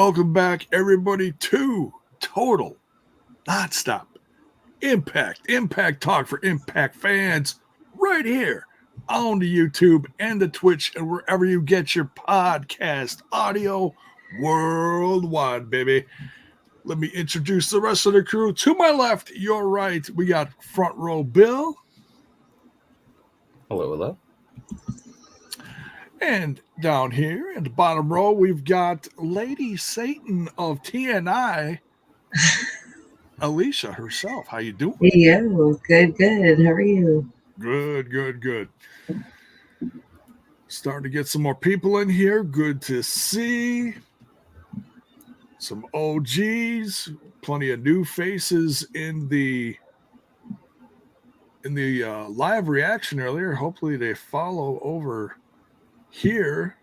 Welcome back, everybody, to Total Nonstop Impact Talk for Impact fans, right here on the YouTube and the Twitch and wherever you get your podcast audio worldwide, baby. Let me introduce the rest of the crew. To my left, your right, we got Front Row Bill. Hello, hello. And down here in the bottom row, we've got Lady Satan of TNI, Alisha herself. How you doing? Yeah, good. How are you? Good. Starting to get some more people in here. Good to see. Some OGs, plenty of new faces in the live reaction earlier. Hopefully they follow over here.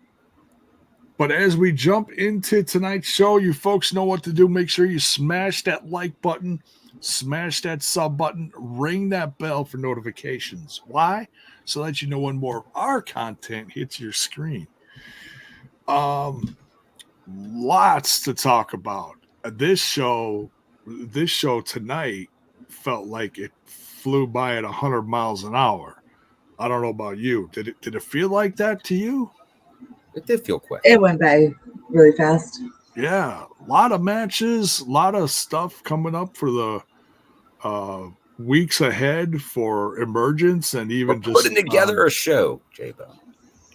But as we jump into tonight's show, you folks know what to do. Make sure you smash that like button, smash that sub button, ring that bell for notifications. Why? So that you know when more of our content hits your screen. Lots to talk about. This show tonight felt like it flew by at 100 miles an hour. I don't know about you. Did it feel like that to you? It did feel quick. It went by really fast. Yeah, a lot of matches, a lot of stuff coming up for the weeks ahead for Emergence, and even we're putting together a show, J-Bone.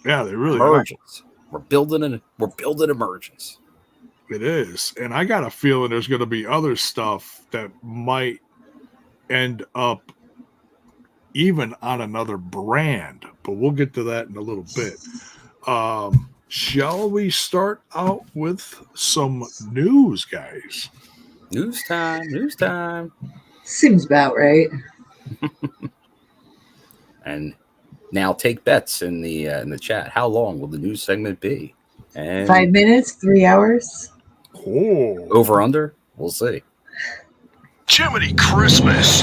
Yeah, they really Emergence. We're building Emergence. It is, and I got a feeling there's going to be other stuff that might end up even on another brand, but we'll get to that in a little bit. Shall we start out with some news, guys? News time. Seems about right. And now take bets in the chat. How long will the news segment be? And 5 minutes, 3 hours. Oh, over under? We'll see. Jiminy Christmas.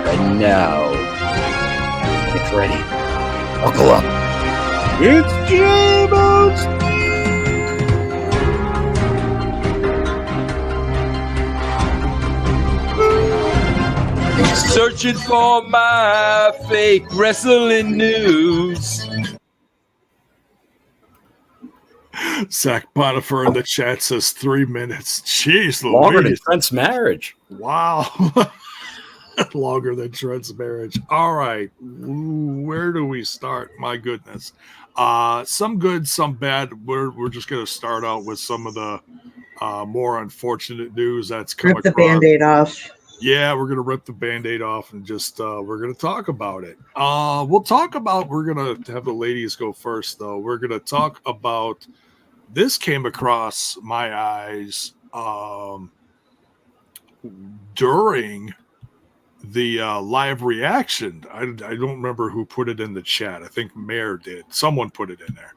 And now, get ready. Buckle up. It's J-Bone's searching for my fake wrestling news. Zach Bonifer in the chat says 3 minutes. Jeez, longer Louise. than Trent's marriage. Wow. Longer than Trent's marriage. All right. Where do we start? My goodness. Some good, some bad. We're just going to start out with some of the more unfortunate news that's come Rip the across. Band-Aid off. Yeah, we're going to rip the Band-Aid off and just we're going to talk about it. We're going to have the ladies go first, though. We're going to talk about, this came across my eyes during the live reaction. I don't remember who put it in the chat. I think Mayor did. Someone put it in there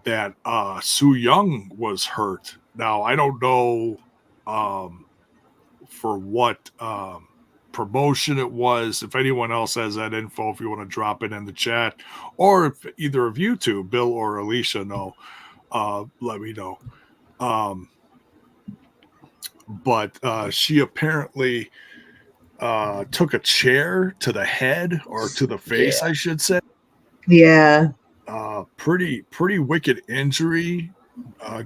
that Su Yung was hurt. Now, I don't know for what promotion it was. If anyone else has that info, if you want to drop it in the chat, or if either of you two, Bill or Alisha, know, let me know. But she apparently took a chair to the head or to the face, I should say. Yeah. Pretty wicked injury,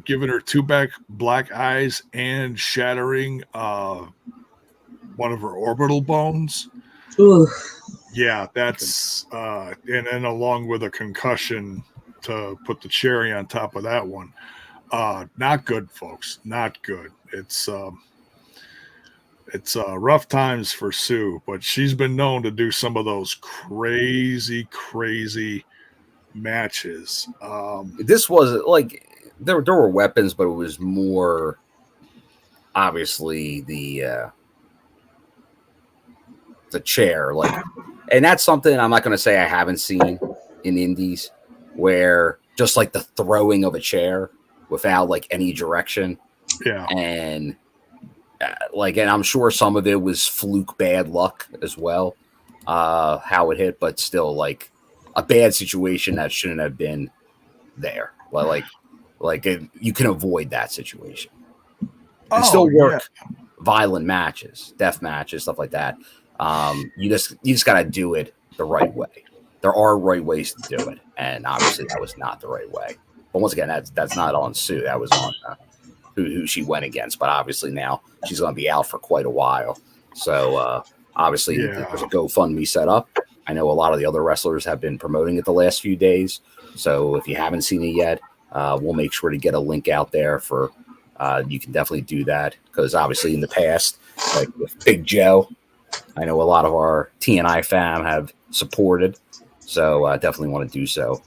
giving her two black eyes and shattering one of her orbital bones. Ooh. Yeah, that's and along with a concussion to put the cherry on top of that one. Not good, folks. Not good. It's rough times for Sue, but she's been known to do some of those crazy matches. This wasn't like there were weapons, but it was more obviously the chair, like, and that's something I'm not going to say I haven't seen in indies, where just like the throwing of a chair without like any direction. Yeah, and and I'm sure some of it was fluke bad luck as well, how it hit, but still like a bad situation that shouldn't have been there. But like Like you can avoid that situation and Oh, still yeah. work violent matches, death matches, stuff like that. You just got to do it the right way. There are right ways to do it, and obviously that was not the right way. But once again, that's not on Sue. That was on who she went against. But obviously now she's going to be out for quite a while. So obviously Yeah. there's a GoFundMe set up. I know a lot of the other wrestlers have been promoting it the last few days. So if you haven't seen it yet, we'll make sure to get a link out there for you can definitely do that, because obviously in the past, like with Big Joe, I know a lot of our TNI fam have supported. So definitely want to do so.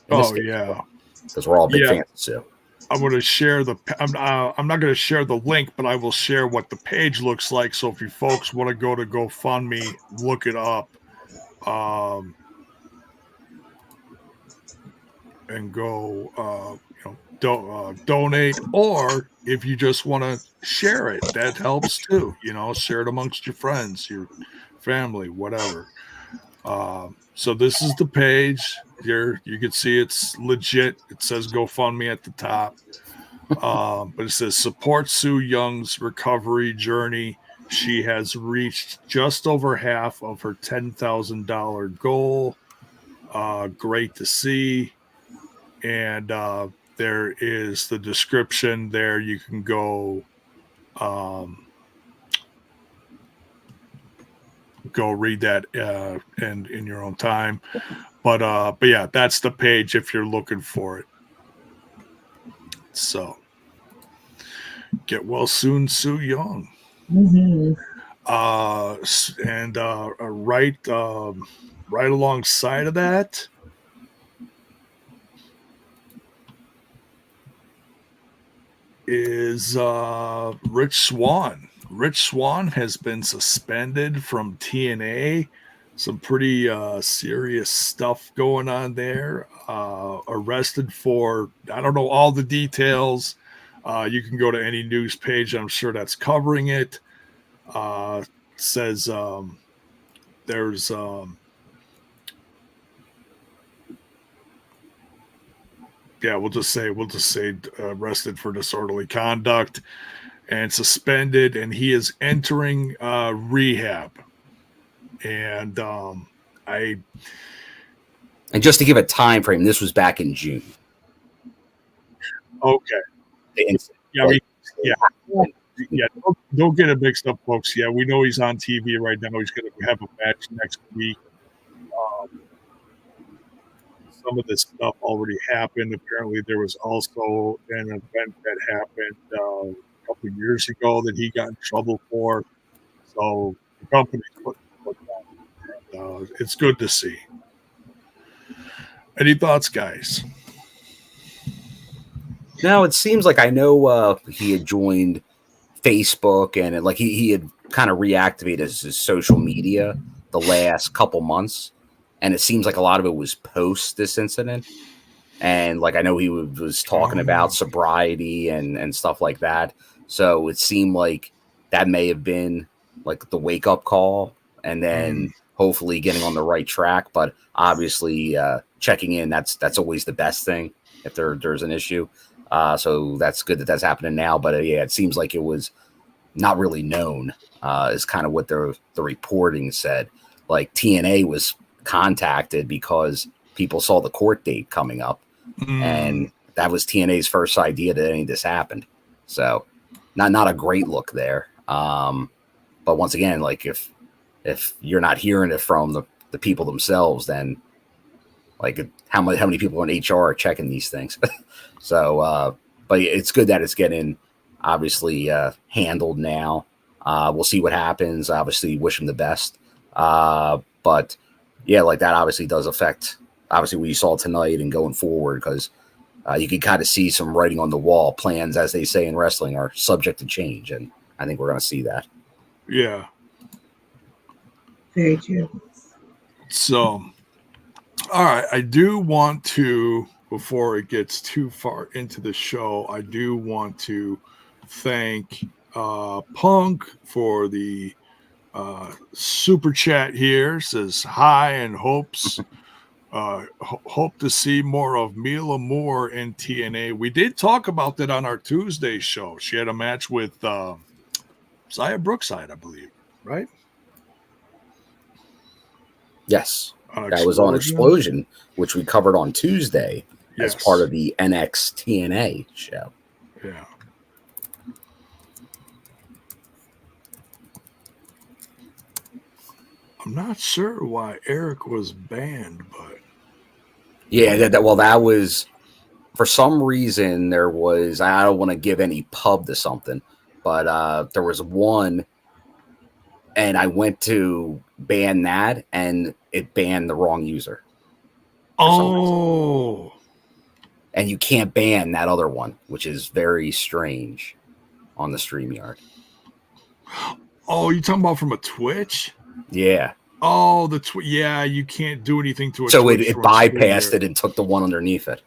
Yeah. Because we're all big fans too. I'm going to share I'm not going to share the link, but I will share what the page looks like. So if you folks want to go to GoFundMe, look it up, and go, donate. Or if you just want to share it, that helps too. Share it amongst your friends, your family, whatever. So this is the page here. You can see it's legit. It says GoFundMe at the top. But it says support Sue Young's recovery journey. She has reached just over half of her $10,000 goal. Great to see. And there is the description there. You can go read that and in your own time. But yeah, that's the page if you're looking for it. So get well soon, Sue Young. Mm-hmm. And right alongside of that is Rich Swann. Rich Swann has been suspended from TNA. Some pretty serious stuff going on there. Arrested for, I don't know all the details. You can go to any news page. I'm sure that's covering it. Says there's we'll just say arrested for disorderly conduct and suspended, and he is entering rehab. And and just to give a time frame, this was back in June. Okay. Don't get it mixed up, folks. Yeah, we know he's on TV right now. He's going to have a match next week. Some of this stuff already happened. Apparently, there was also an event that happened a couple of years ago that he got in trouble for. So the company's putting down. It's good to see. Any thoughts, guys? Now, it seems like I know he had joined Facebook, and he had kind of reactivated his social media the last couple months. And it seems like a lot of it was post this incident. And I know he was talking about sobriety and stuff like that. So it seemed like that may have been the wake up call, and then hopefully getting on the right track. But obviously checking in, that's always the best thing if there's an issue. So that's good that that's happening now. But it seems like it was not really known is kind of what the reporting said. TNA was contacted because people saw the court date coming up, and that was TNA's first idea that any of this happened. So not a great look there. But once again, if you're not hearing it from the people themselves, then how many people in HR are checking these things? So but it's good that it's getting obviously handled now. We'll see what happens. Obviously wish him the best. But yeah, that obviously does affect obviously what you saw tonight and going forward, because you can kind of see some writing on the wall. Plans, as they say in wrestling, are subject to change, and I think we're going to see that. Yeah. Very true. So, all right, I do want to, before it gets too far into the show, I do want to thank Punk for the super chat here. Says hi and hopes Hope to see more of Mila Moore in TNA. We did talk about that on our Tuesday show. She had a match with Zaya Brookside, I believe, right? Yes. That was on Explosion, which we covered on Tuesday as part of the NX TNA show. Yeah. I'm not sure why Eric was banned, but yeah, that was for some reason. There was, I don't want to give any pub to something, but there was one, and I went to ban that, and it banned the wrong user. Oh, and you can't ban that other one, which is very strange on the StreamYard. Oh, you talking about from a Twitch? Yeah. Oh, yeah, you can't do anything to it. So it bypassed it and took the one underneath it.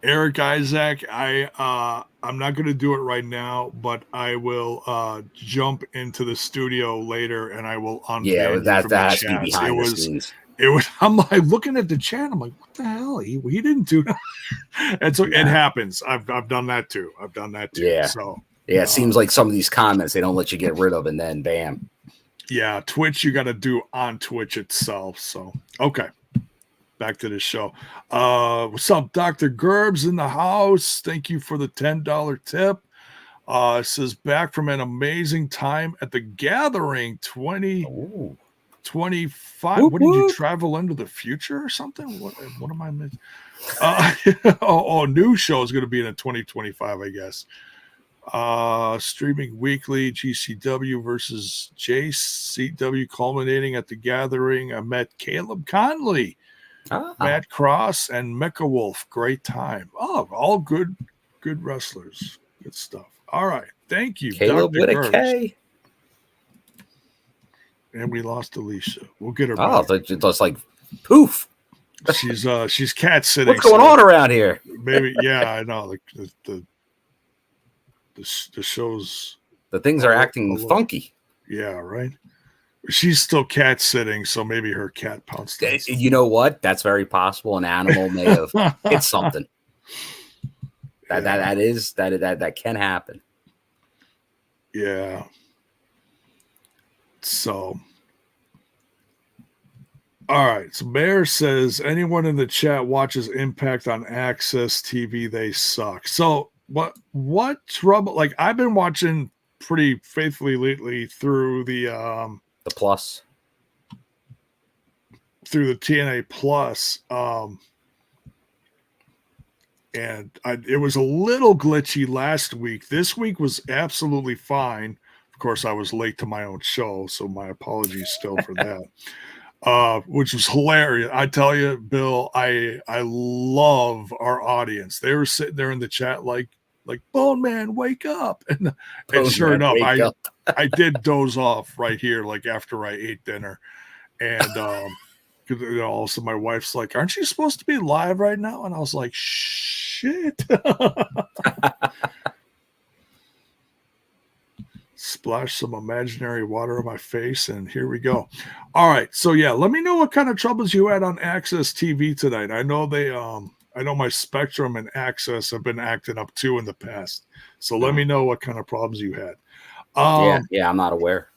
Eric Isaac, I'm not going to do it right now, but I will jump into the studio later and I will unban you from the chats. It was. I'm like looking at the chat. I'm like, what the hell? He didn't do that. And so it happens. I've done that too. Yeah. So yeah, it seems like some of these comments they don't let you get rid of, and then bam. Yeah, Twitch you got to do on Twitch itself. So okay, back to the show. What's up, Dr. Gerbs in the house? Thank you for the $10 tip. It says back from an amazing time at the Gathering 2025. What did you travel into the future or something? What am I missing? New show is going to be in 2025, I guess. Streaming weekly, GCW versus JCW culminating at the Gathering. I met Caleb Conley, Matt Cross, and Mecha Wolf. Great time. Oh, all good wrestlers. Good stuff. All right. Thank you, Caleb Dr. with a K. And we lost Alisha. We'll get her back. Oh, it's like poof. She's cat sitting. What's going on around here? Maybe, yeah, I know. The shows, the things are acting funky. Yeah, right. She's still cat sitting, so maybe her cat pounced. You know what? That's very possible. An animal may have hit something. That can happen. Yeah. So, all right. So Bear says anyone in the chat watches Impact on Access TV, they suck. So what trouble? Like I've been watching pretty faithfully lately through the Plus, through the TNA Plus, and it was a little glitchy last week. This week was absolutely fine. Of course, I was late to my own show, so my apologies still for that. Which was hilarious. I tell you, Bill, I love our audience. They were sitting there in the chat like Bone Man, wake up. And sure enough, I did doze off right here, like after I ate dinner. And also my wife's like, aren't you supposed to be live right now? And I was like, shit. Splash some imaginary water on my face, and here we go. All right. So yeah, let me know what kind of troubles you had on Access TV tonight. I know I know my Spectrum and Access have been acting up too in the past. So let me know what kind of problems you had. Yeah, I'm not aware.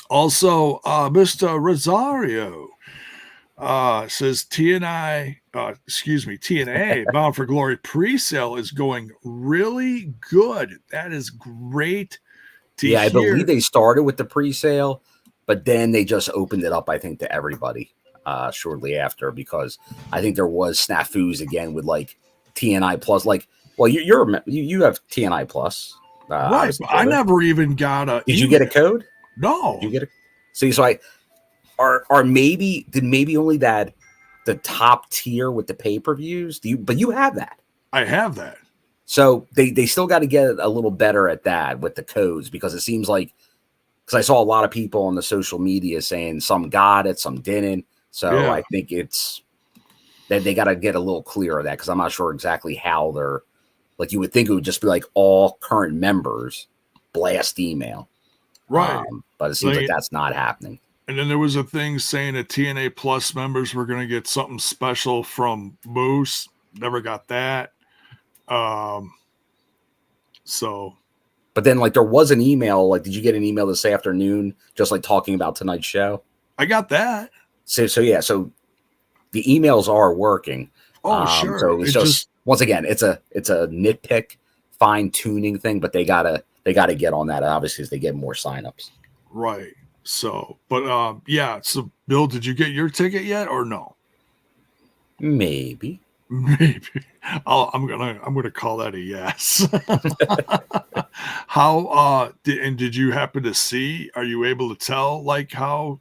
Also, Mr. Rosario says TNA Bound for Glory pre-sale is going really good. That is great to hear. I believe they started with the pre-sale, but then they just opened it up, I think, to everybody. Shortly after, because I think there was snafus again with like TNI Plus. Like, well, you have TNI Plus, right? But I never even got a. Did you get a code? No. Did you get a? See, so did maybe only that the top tier with the pay-per-views? But you have that. I have that. So they still got to get a little better at that with the codes, because it seems like, because I saw a lot of people on the social media saying some got it, some didn't. So yeah. I think it's that they got to get a little clearer of that, because I'm not sure exactly how they're, like, you would think it would just be like all current members blast email. Right. But it seems like that's not happening. And then there was a thing saying that TNA Plus members were going to get something special from Moose. Never got that. So. But then, like, there was an email. Like, did you get an email this afternoon just, like, talking about tonight's show? I got that. So yeah. So the emails are working. Oh, sure. So it's just once again, it's a nitpick, fine tuning thing, but they gotta get on that, obviously, as they get more signups. Right. So, but yeah. So, Bill, did you get your ticket yet, or no? Maybe. I'm gonna call that a yes. How did you happen to see? Are you able to tell like how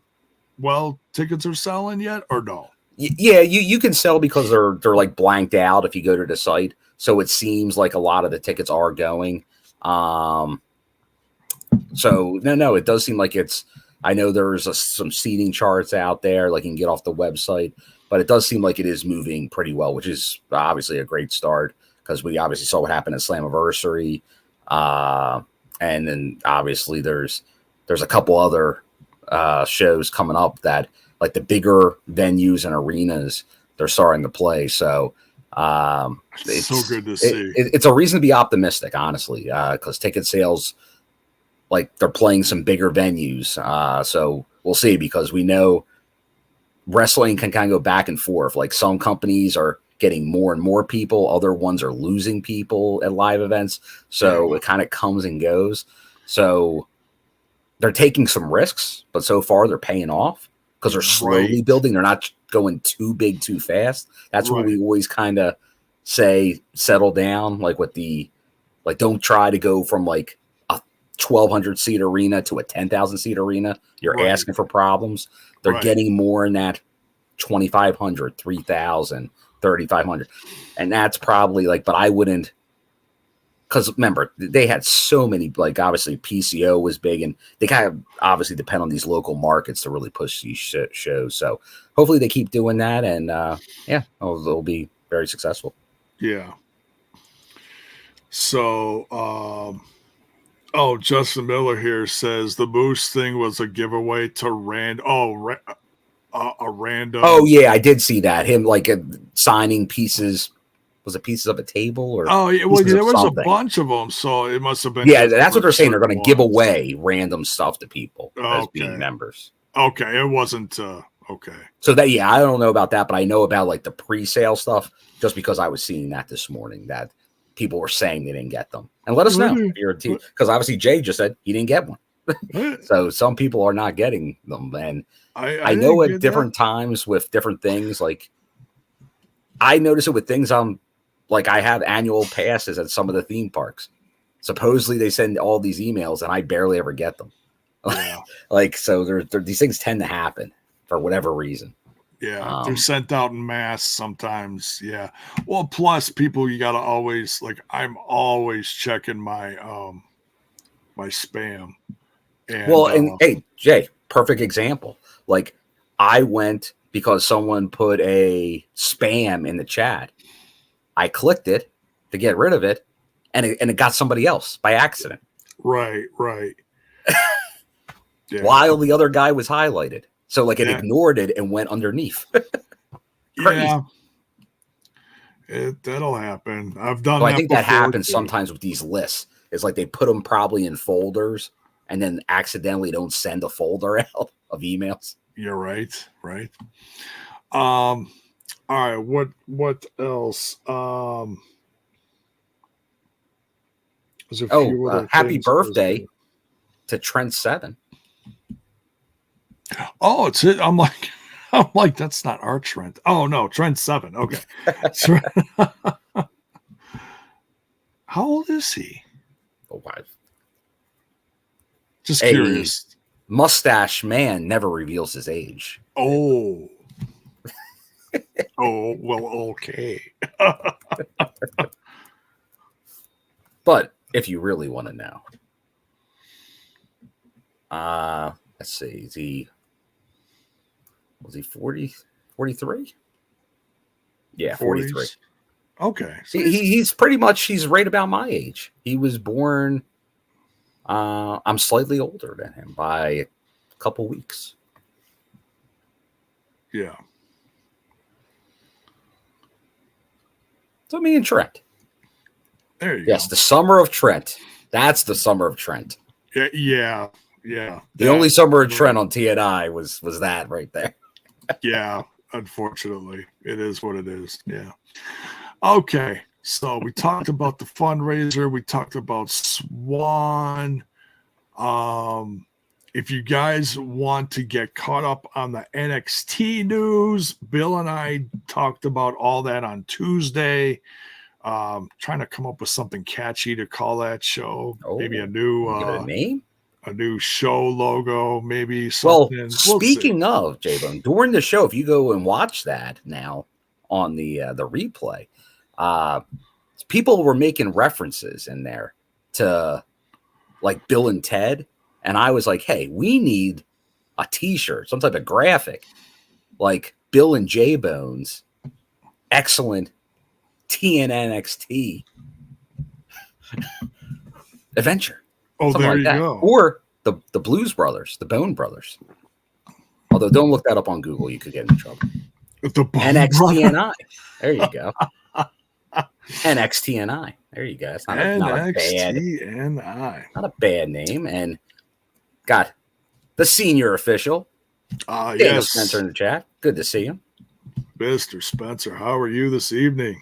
well tickets are selling yet, or no? Yeah, you can sell because they're like blanked out if you go to the site. So it seems like a lot of the tickets are going. So no, it does seem like it's. I know there's some seating charts out there, like you can get off the website, but it does seem like it is moving pretty well, which is obviously a great start because we obviously saw what happened at Slammiversary, and then obviously there's a couple other shows coming up that like the bigger venues and arenas they're starting to play. So it's so good to see. It's a reason to be optimistic, honestly, because ticket sales. Like they're playing some bigger venues. So we'll see, because we know wrestling can kind of go back and forth. Like some companies are getting more and more people. Other ones are losing people at live events. So it kind of comes and goes. So they're taking some risks, but so far they're paying off because they're slowly building. They're not going too big too fast. That's what we always kind of say, settle down. Like don't try to go from like 1,200 seat arena to a 10,000 seat arena. You're asking for problems. They're getting more in that 2,500, 3,000, 3,500. And that's probably like, but I wouldn't, because remember, they had so many, like obviously PCO was big, and they kind of obviously depend on these local markets to really push these shows. So hopefully they keep doing that, and they'll be very successful. Yeah. So, Justin Miller here says the Moose thing was a giveaway to a random. Oh yeah, I did see that. Him like signing pieces. Was it pieces of a table or? Oh, there was a bunch of them, so it must have been. Yeah, that's what they're saying. They're going to give away random stuff to people as being members. Okay, it wasn't. Okay. So I don't know about that, but I know about like the pre-sale stuff just because I was seeing that this morning that people were saying they didn't get them. And let us know if you're a team, because obviously Jay just said he didn't get one. So some people are not getting them, and I know at different times with different things. Like I notice it with things like I have annual passes at some of the theme parks. Supposedly they send all these emails and I barely ever get them. Yeah. So these things tend to happen for whatever reason. Yeah. They're sent out in mass sometimes. Yeah. Well, plus people, you got to always I'm always checking my, my spam. And, hey, Jay, perfect example. Like I went because someone put a spam in the chat. I clicked it to get rid of it, and it got somebody else by accident. Right. Yeah. While the other guy was highlighted. So like it ignored it and went underneath. Yeah. That'll happen. I've done that. I think that happens sometimes with these lists. It's like they put them probably in folders and then accidentally don't send a folder out of emails. You're right. All right, what else? Happy birthday to Trent 7. Oh, it's it. I'm like, that's not our Trent. Oh no, Trent 7. Okay. How old is he? Oh, wow. Just curious. Mustache man never reveals his age. Oh. Oh, well, okay. But if you really want to know, let's see, was he 40, 43? Yeah, 43. 40s. Okay. He's pretty much, he's right about my age. He was born, I'm slightly older than him by a couple weeks. Yeah. So me and Trent. There you Yes, go. the summer of Trent. That's the summer of Trent. Yeah. The only summer of Trent on TNI was that right there. Yeah, unfortunately, it is what it is. Yeah. Okay, so we talked about the fundraiser. We talked about Swan. If you guys want to get caught up on the NXT news, Bill and I talked about all that on Tuesday. Trying to come up with something catchy to call that show. Maybe a new give it a name. A new show logo, maybe Well, something. speaking of J-Bone, during the show, if you go and watch that now on the replay, people were making references in there to like Bill and Ted, and I was like, "Hey, we need a T-shirt, some type of graphic, like Bill and J-Bone's excellent TNNXT adventure." Oh, something there like you that. go. Or the Blues Brothers, the Bone Brothers. Although don't look that up on Google, you could get in trouble. The NXTNI. There you go. NXTNI. There you go. It's not a bad name. And got the senior official, Daniel yes, Spencer in the chat. Good to see him. Mr. Spencer, how are you this evening?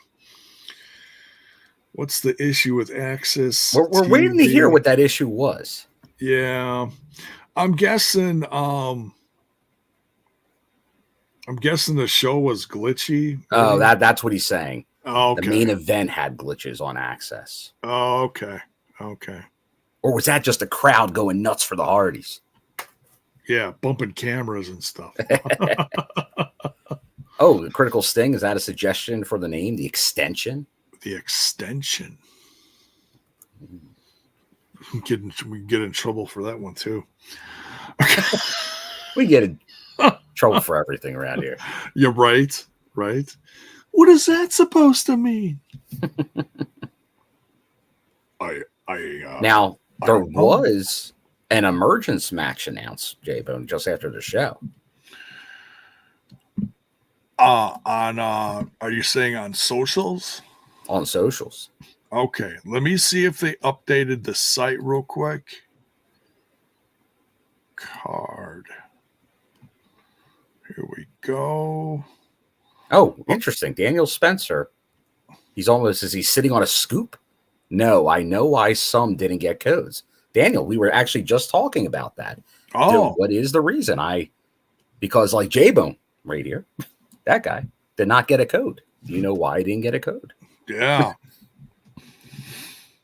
What's the issue with Access? We're waiting to hear what that issue was. Yeah, I'm guessing. I'm guessing the show was glitchy. Oh, that's what he's saying. Oh, okay. The main event had glitches on Access. Oh, okay. Or was that just a crowd going nuts for the Hardys? Yeah, bumping cameras and stuff. Oh, the Critical Sting, is that a suggestion for the name? The extension? The extension. We get in trouble for that one too. We get in trouble for everything around here. You're right. What is that supposed to mean? Now there was an Emergence match announced, J-Bone, just after the show. Are you saying on socials? On socials. Okay, let me see if they updated the site real quick. Card. Here we go. Oh, interesting. Daniel Spencer. Is he sitting on a scoop? No, I know why some didn't get codes. Daniel, we were actually just talking about that. Oh. Dude, what is the reason? Because like J-Bone right here, that guy did not get a code. Do you know why he didn't get a code? Yeah.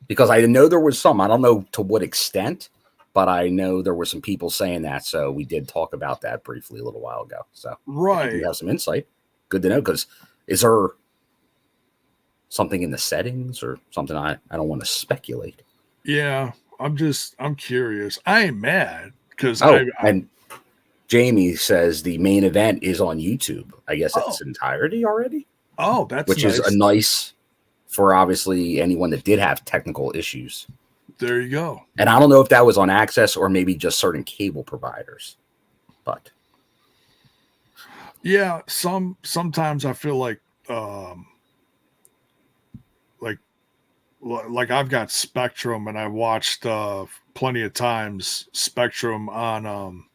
Because I know there was some. I don't know to what extent, but I know there were some people saying that. So we did talk about that briefly a little while ago. So right. You have some insight. Good to know. Because is there something in the settings or something? I don't want to speculate. Yeah, I'm curious. I ain't mad because and Jamie says the main event is on YouTube. I guess it's entirety already. Oh, that's which nice. Is a nice for obviously anyone that did have technical issues. There you go. And I don't know if that was on Access or maybe just certain cable providers, but yeah, sometimes I feel like I've got Spectrum and I watched plenty of times Spectrum on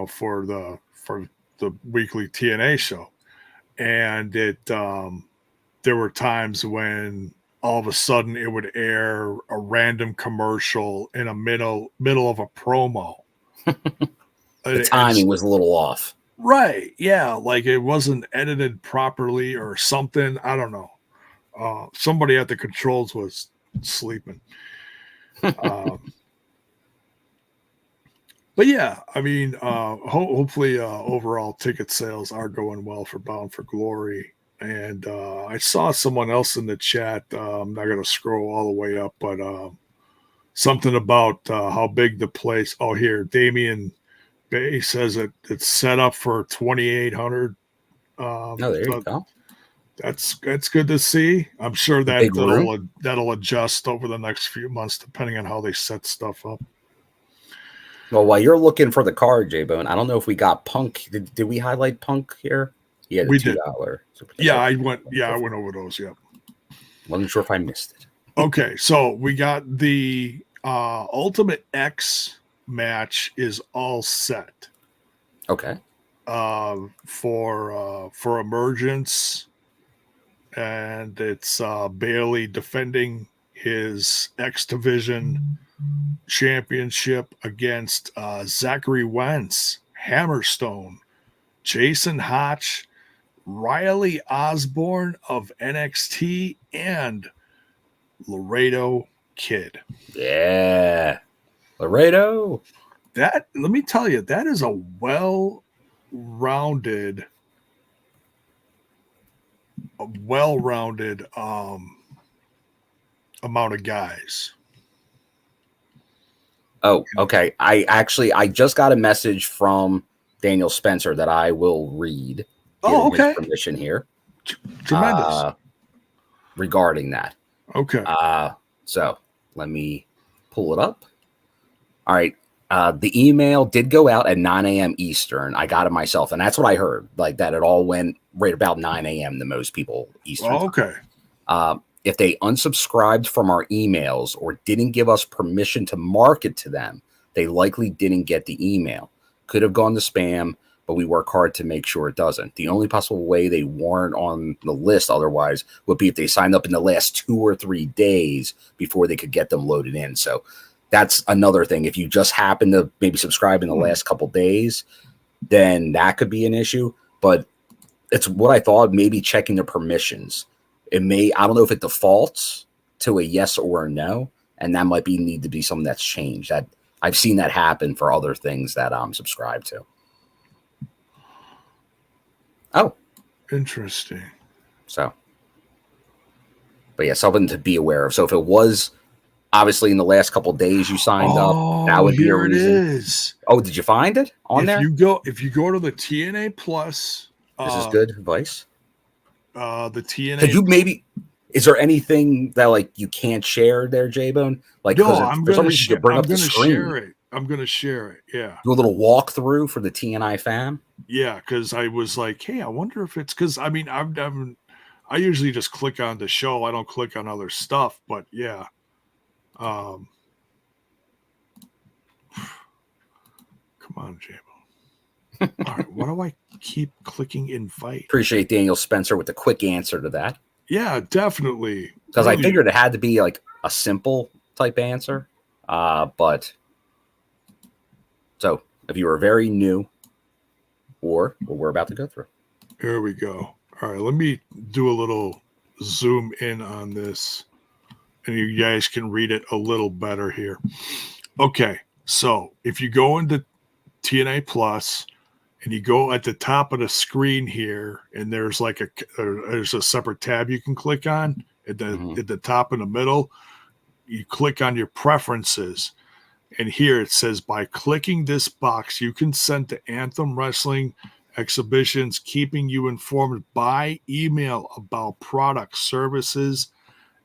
for the weekly TNA show, and it there were times when all of a sudden it would air a random commercial in a middle of a promo. The timing was a little off. Right. Yeah. Like it wasn't edited properly or something. I don't know. Somebody at the controls was sleeping. But yeah, I mean, hopefully overall ticket sales are going well for Bound for Glory. And I saw someone else in the chat. I'm not going to scroll all the way up, but something about how big the place. Oh, here, Damian Bay says it's set up for 2,800. There you go. That's good to see. I'm sure that'll adjust over the next few months, depending on how they set stuff up. Well, while you're looking for the card, J-Bone, I don't know if we got Punk. Did we highlight Punk here? Yeah, the We $2. did. I went over those. Yep. Wasn't sure if I missed it. Okay, so we got the Ultimate X match is all set. Okay. For Emergence, and it's Bailey defending his X Division championship against Zachary Wentz, Hammerstone, Jason Hotch, Riley Osborne of NXT, and Laredo Kid. Yeah. Laredo. That, let me tell you, that is a well-rounded amount of guys. Oh, okay. I just got a message from Daniel Spencer that I will read. Oh, okay. Permission here. Tremendous. Regarding that. Okay. So let me pull it up. All right. The email did go out at 9 a.m. Eastern. I got it myself, and that's what I heard. Like that, it all went right about 9 a.m. to most people Eastern. Oh, okay. If they unsubscribed from our emails or didn't give us permission to market to them, they likely didn't get the email. Could have gone to spam, but we work hard to make sure it doesn't. The only possible way they weren't on the list otherwise would be if they signed up in the last 2 or 3 days before they could get them loaded in. So that's another thing. If you just happen to maybe subscribe in the last couple days, then that could be an issue. But it's what I thought, maybe checking the permissions. It may, I don't know if it defaults to a yes or a no, and that might need to be something that's changed. That I've seen that happen for other things that I'm subscribed to. Oh, interesting. So, but yeah, something to be aware of. So if it was obviously in the last couple of days you signed up, that would be a reason. Here it is. Oh, did you find it on there? If you go to the TNA Plus, this is good advice. The TNA. Could you maybe? Is there anything that like you can't share there, J-Bone? Like, no, I'm going to share it. I'm going to share it. Yeah. Do a little walkthrough for the TNI fan. Yeah, because I was like, hey, I wonder if it's because I mean I usually just click on the show. I don't click on other stuff, but yeah. Come on, J-Bone. All right, why do I keep clicking invite? Appreciate Daniel Spencer with the quick answer to that. Yeah, definitely. Because I figured it had to be like a simple type answer. But so if you were very new or what we're about to go through. Here we go. All right, let me do a little zoom in on this and you guys can read it a little better here. Okay, so if you go into TNA Plus and you go at the top of the screen here, and there's like there's a separate tab you can click on at the top in the middle. You click on your preferences, and here it says by clicking this box, you consent to Anthem Wrestling exhibitions, keeping you informed by email about products, services,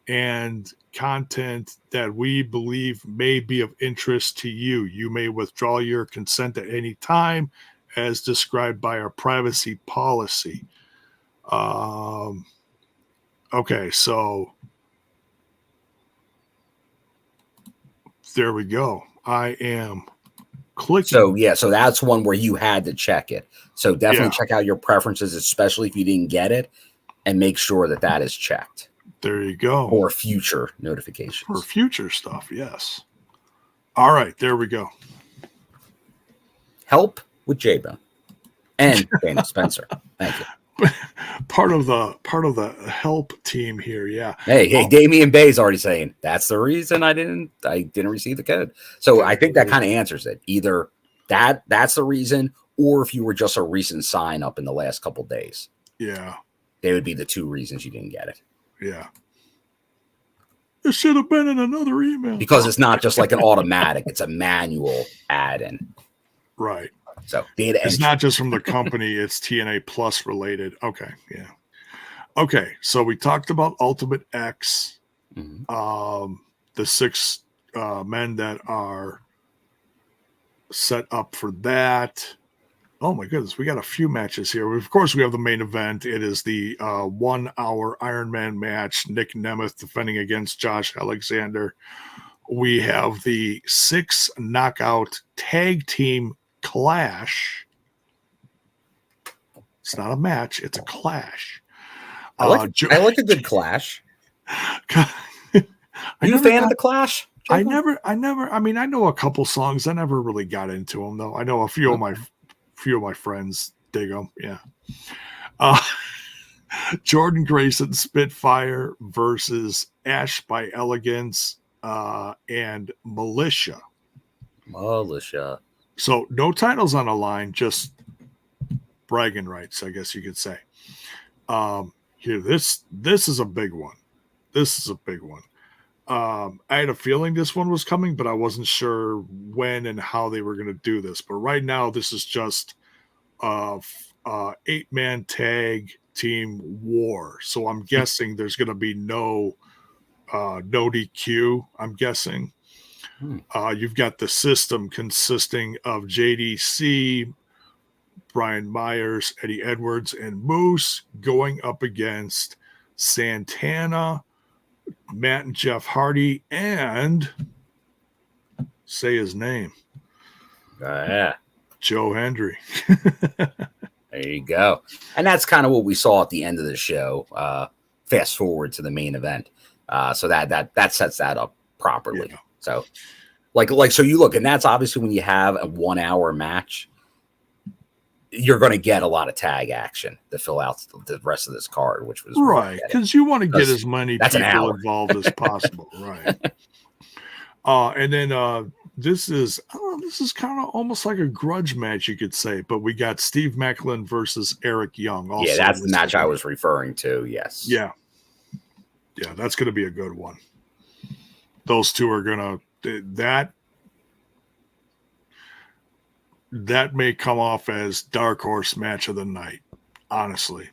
and content that we believe may be of interest to you. You may withdraw your consent at any time as described by our privacy policy. Okay, so there we go. I am clicking. So yeah, so that's one where you had to check it. So definitely check out your preferences, especially if you didn't get it, and make sure that that is checked. There you go. For future notifications. For future stuff, yes. All right, there we go. Help with J-Bone and Daniel Spencer. Thank you. Part of the help team here, yeah. Hey, Damian Bay's already saying that's the reason I didn't receive the code. So I think that kind of answers it. Either that's the reason, or if you were just a recent sign up in the last couple of days. Yeah. They would be the two reasons you didn't get it. Yeah. It should have been in another email. Because it's not just like an automatic, it's a manual add-in. Right. So data it's entry. Not just from the company, it's TNA Plus related. Okay, yeah. Okay, so we talked about Ultimate X, the 6 men that are set up for that. Oh my goodness, we got a few matches here. Of course, we have the main event. It is the 1 hour Iron Man match. Nick Nemeth defending against Josh Alexander. We have the 6 knockout tag team clash. It's not a match, it's a clash. I like a good clash. Are you a fan of the Clash? I mean, I know a couple songs. I never really got into them though. I know a few of my friends dig them. Yeah. Jordan Grayson Spitfire versus Ash by Elegance and Militia. So no titles on the line, just bragging rights, I guess you could say. Here, this is a big one. I had a feeling this one was coming, but I wasn't sure when and how they were going to do this. But right now, this is just 8-man tag team war. So I'm guessing there's going to be no DQ. I'm guessing. You've got the system consisting of JDC, Brian Myers, Eddie Edwards, and Moose going up against Santana, Matt and Jeff Hardy, and say his name. Joe Hendry. There you go. And that's kind of what we saw at the end of the show. Fast forward to the main event. So that sets that up properly. Yeah. So so you look, and that's obviously when you have a 1 hour match, you're going to get a lot of tag action to fill out the rest of this card, which was right, because you want to get as many people involved as possible, right? And then this is kind of almost like a grudge match, you could say, but we got Steve Macklin versus Eric Young. Also, yeah, that's the match I was referring to. Yes, yeah, that's going to be a good one. Those two are going to that may come off as dark horse match of the night. Honestly,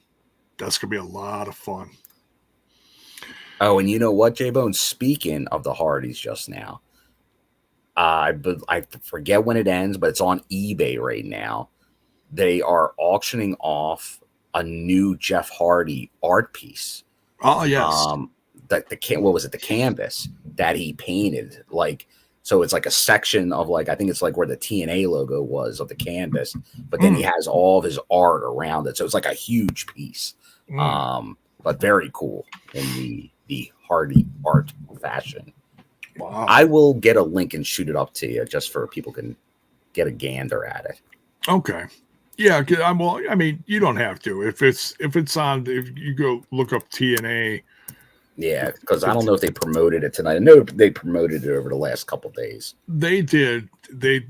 that's going to be a lot of fun. Oh, and you know what, J-Bone? Speaking of the Hardys just now, I forget when it ends, but it's on eBay right now. They are auctioning off a new Jeff Hardy art piece. Oh, yes. What was it? The canvas that he painted, so it's like a section of I think it's like where the TNA logo was of the canvas, but then he has all of his art around it. So it's like a huge piece, but very cool in the Hardy art fashion. Wow. I will get a link and shoot it up to you just for people can get a gander at it. Okay. Yeah. I mean, you don't have to if you go look up TNA. Yeah, because I don't know if they promoted it tonight. I know they promoted it over the last couple of days. They did. They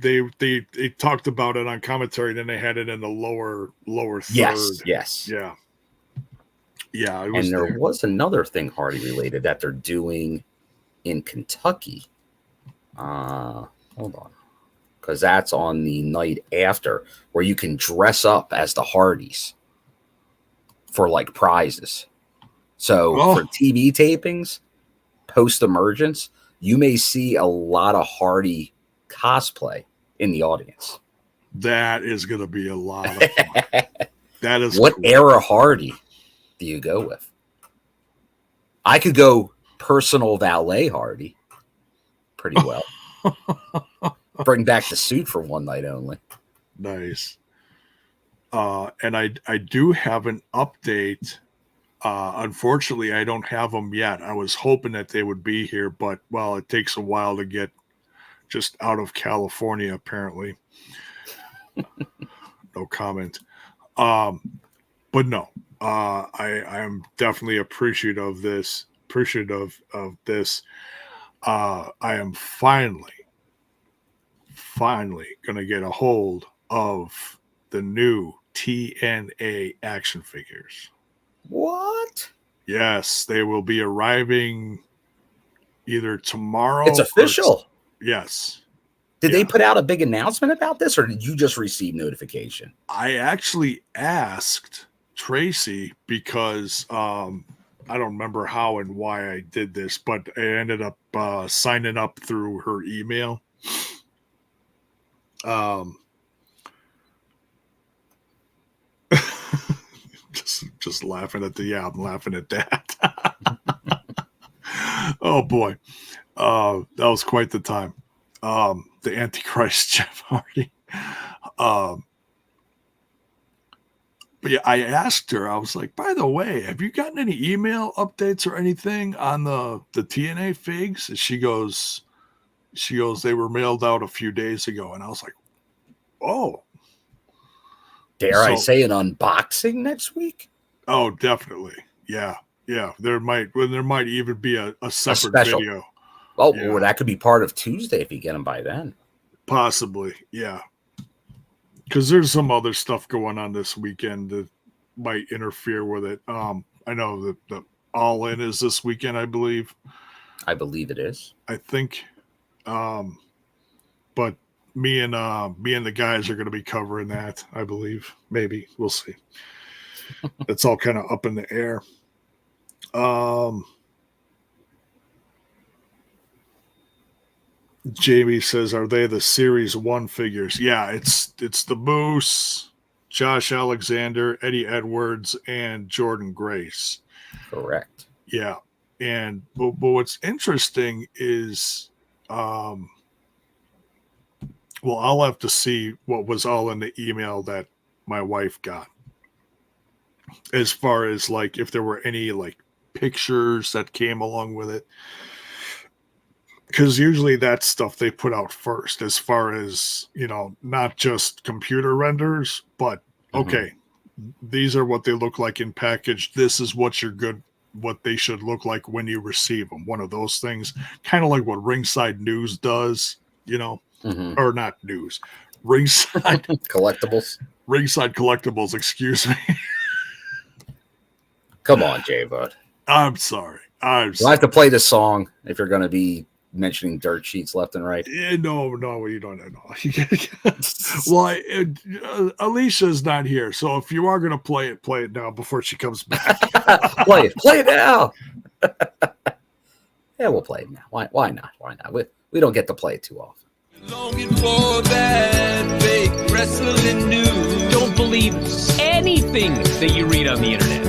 talked about it on commentary. Then they had it in the lower third. Yes. Yeah. Yeah. It was there was another thing Hardy related that they're doing in Kentucky. Hold on, because that's on the night after where you can dress up as the Hardys for prizes. So for TV tapings, post Emergence, you may see a lot of Hardy cosplay in the audience. That is going to be a lot of fun. That is what cool. Era Hardy do you go with? I could go personal valet Hardy pretty well. Bring back the suit for one night only. Nice. And I do have an update. Unfortunately, I don't have them yet. I was hoping that they would be here, but it takes a while to get just out of California, apparently. No comment. But no, I am definitely appreciative of this. I am finally going to get a hold of the new TNA action figures. What? Yes, they will be arriving either tomorrow. It's official. Yes. Did they put out a big announcement about this, or did you just receive notification? I actually asked Tracy because I don't remember how and why I did this, but I ended up signing up through her email. Just laughing at I'm laughing at that. Oh boy. That was quite the time. The Antichrist Jeff Hardy. But yeah, I asked her, I was like, by the way, have you gotten any email updates or anything on the TNA figs? And she goes, they were mailed out a few days ago. And I was like, oh. Dare I say an unboxing next week? Oh, definitely. Yeah. Yeah. There might even be a separate video. Oh, yeah. Well, that could be part of Tuesday if you get them by then. Possibly. Yeah. Because there's some other stuff going on this weekend that might interfere with it. I know that the All In is this weekend, I believe. I believe it is. I think. But me and the guys are going to be covering that, I believe. Maybe. We'll see. It's all kind of up in the air. Jamie says, are they the Series 1 figures? Yeah, it's the Moose, Josh Alexander, Eddie Edwards, and Jordan Grace. Correct. Yeah. And but what's interesting is well, I'll have to see what was all in the email that my wife got. As far as like if there were any like pictures that came along with it. Because usually that's stuff they put out first, as far as, not just computer renders, but okay, these are what they look like in package. This is what they should look like when you receive them. One of those things, kind of like what Ringside News does, or not news, Ringside Collectibles. Ringside Collectibles, excuse me. Come on, J-Bud. I'm sorry. You'll have to play this song if you're going to be mentioning dirt sheets left and right. No, you don't know. Well, Alisha's not here, so if you are going to play it now before she comes back. play it now. Yeah, we'll play it now. Why not? We don't get to play it too often. Longing for that fake wrestling news. Don't believe anything that you read on the internet.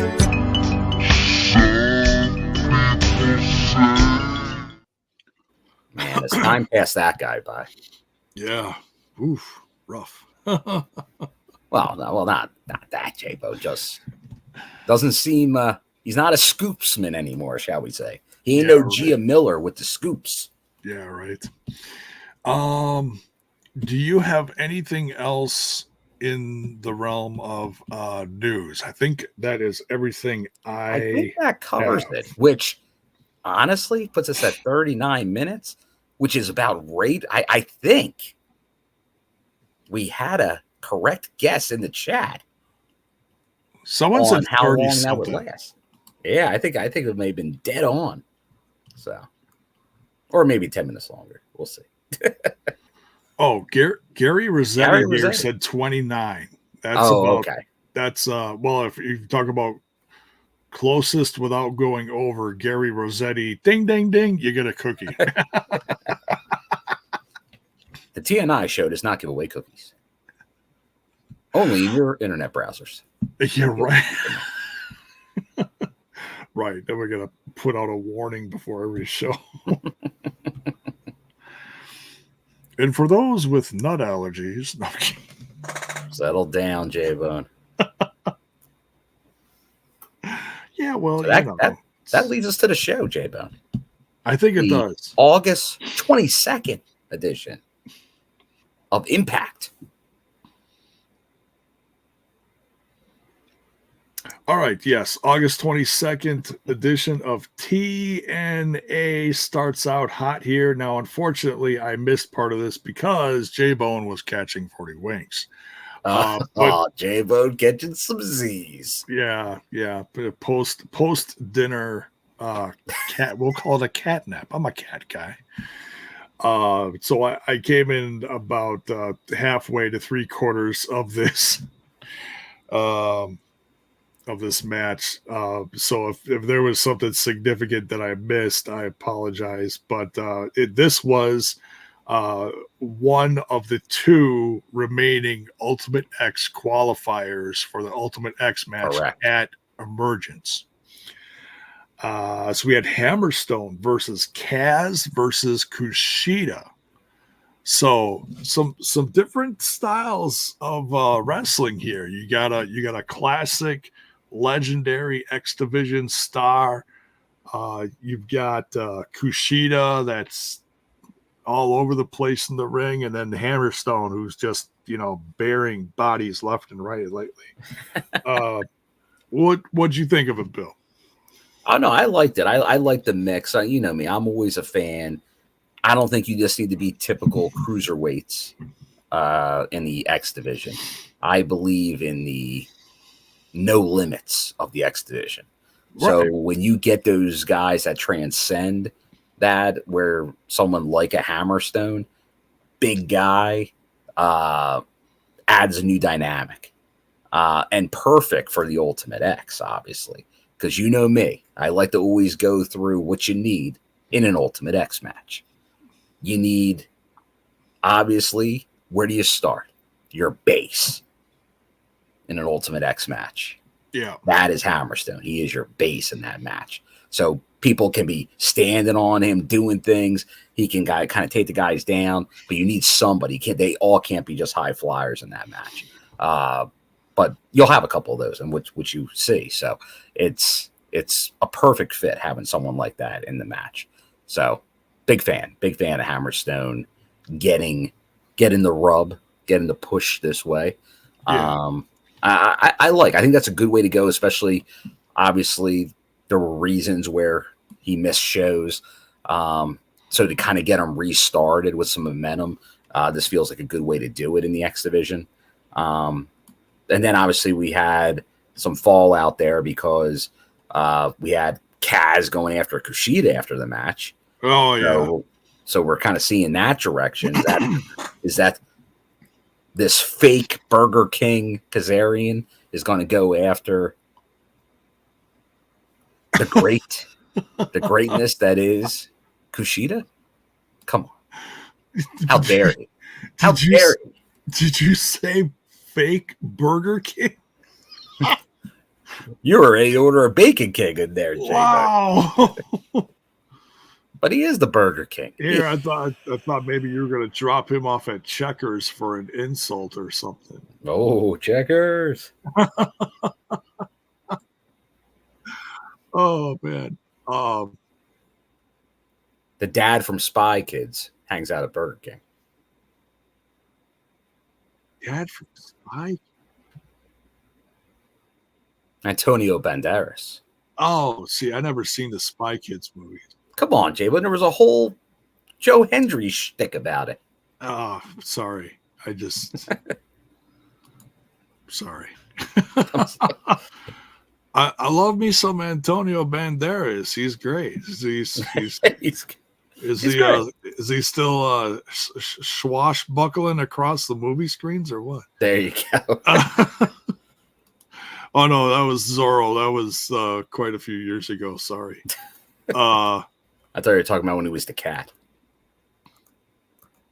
Man, it's time passed that guy by. Yeah. Oof. Rough. Well, not that, J-Bo. Just doesn't seem he's not a scoopsman anymore, shall we say. He ain't Gia Miller with the scoops. Yeah, right. Do you have anything else in the realm of news? I think that is everything I think that covers it, which honestly puts us at 39 minutes, which is about right. I think we had a correct guess in the chat. Someone said how 30 long something. that would last. Yeah, I think it may have been dead on. So, or maybe 10 minutes longer. We'll see. Oh, Gary Rossetti said 29. That's okay. That's well, if you talk about closest without going over, Gary Rossetti, ding ding ding, you get a cookie. The TNI show does not give away cookies. Only in your internet browsers. Yeah, right. Right. Then we're gonna put out a warning before every show. And for those with nut allergies, no, settle down, J-Bone. Yeah, well, so that leads us to the show, J-Bone. I think it does. August 22nd edition of Impact. All right, yes. August 22nd edition of TNA starts out hot here. Now, unfortunately, I missed part of this because J-Bone was catching 40 winks. J-Bone catching some Z's. Yeah. Post dinner cat. We'll call it a cat nap. I'm a cat guy. So I came in about halfway to 3/4 of this. Of this match. So if there was something significant that I missed, I apologize. But this was one of the two remaining Ultimate X qualifiers for the Ultimate X match Correct. at Emergence. So we had Hammerstone versus Kaz versus Kushida. So some different styles of wrestling here. You got a classic, legendary X Division star. You've got Kushida that's all over the place in the ring, and then Hammerstone, who's just bearing bodies left and right lately. What'd you think of it, Bill? Oh no, I liked it. I like the mix. You know me, I'm always a fan. I don't think you just need to be typical cruiserweights in the X division. I believe in the no limits of the X division. Right. So when you get those guys that transcend that, where someone like a Hammerstone, big guy, adds a new dynamic, and perfect for the Ultimate X, obviously, because you know me, I like to always go through what you need in an Ultimate X match. You need, obviously, where do you start? Your base in an Ultimate X match. Yeah. That is Hammerstone. He is your base in that match. So people can be standing on him, doing things. He can kind of take the guys down, but you need somebody. They all can't be just high flyers in that match. But you'll have a couple of those, in which you see. So it's a perfect fit having someone like that in the match. So big fan of Hammerstone getting the rub, getting the push this way. Yeah. I think that's a good way to go, especially obviously there were reasons where he missed shows. So to kind of get him restarted with some momentum, this feels like a good way to do it in the X division. And then obviously we had some fallout there because we had Kaz going after Kushida after the match. Oh yeah. So we're kind of seeing that direction. Is that this fake Burger King Kazarian is going to go after the greatness that is Kushida? Come on. How dare he? How dare he? Did you say fake Burger King? You were ready to order a Bacon King in there, Jay. Wow. But he is the Burger King. Here, I thought maybe you were going to drop him off at Checkers for an insult or something. Oh, Checkers. Oh, man. The dad from Spy Kids hangs out at Burger King. Dad from Spy? Antonio Banderas. Oh, see, I never seen the Spy Kids movie. Come on, Jay, but there was a whole Joe Hendry shtick about it. Oh, sorry. Sorry. I love me some Antonio Banderas. He's great. Is he still swashbuckling across the movie screens or what? There you go. Oh no, that was Zorro. That was quite a few years ago. Sorry. I thought you were talking about when he was the cat.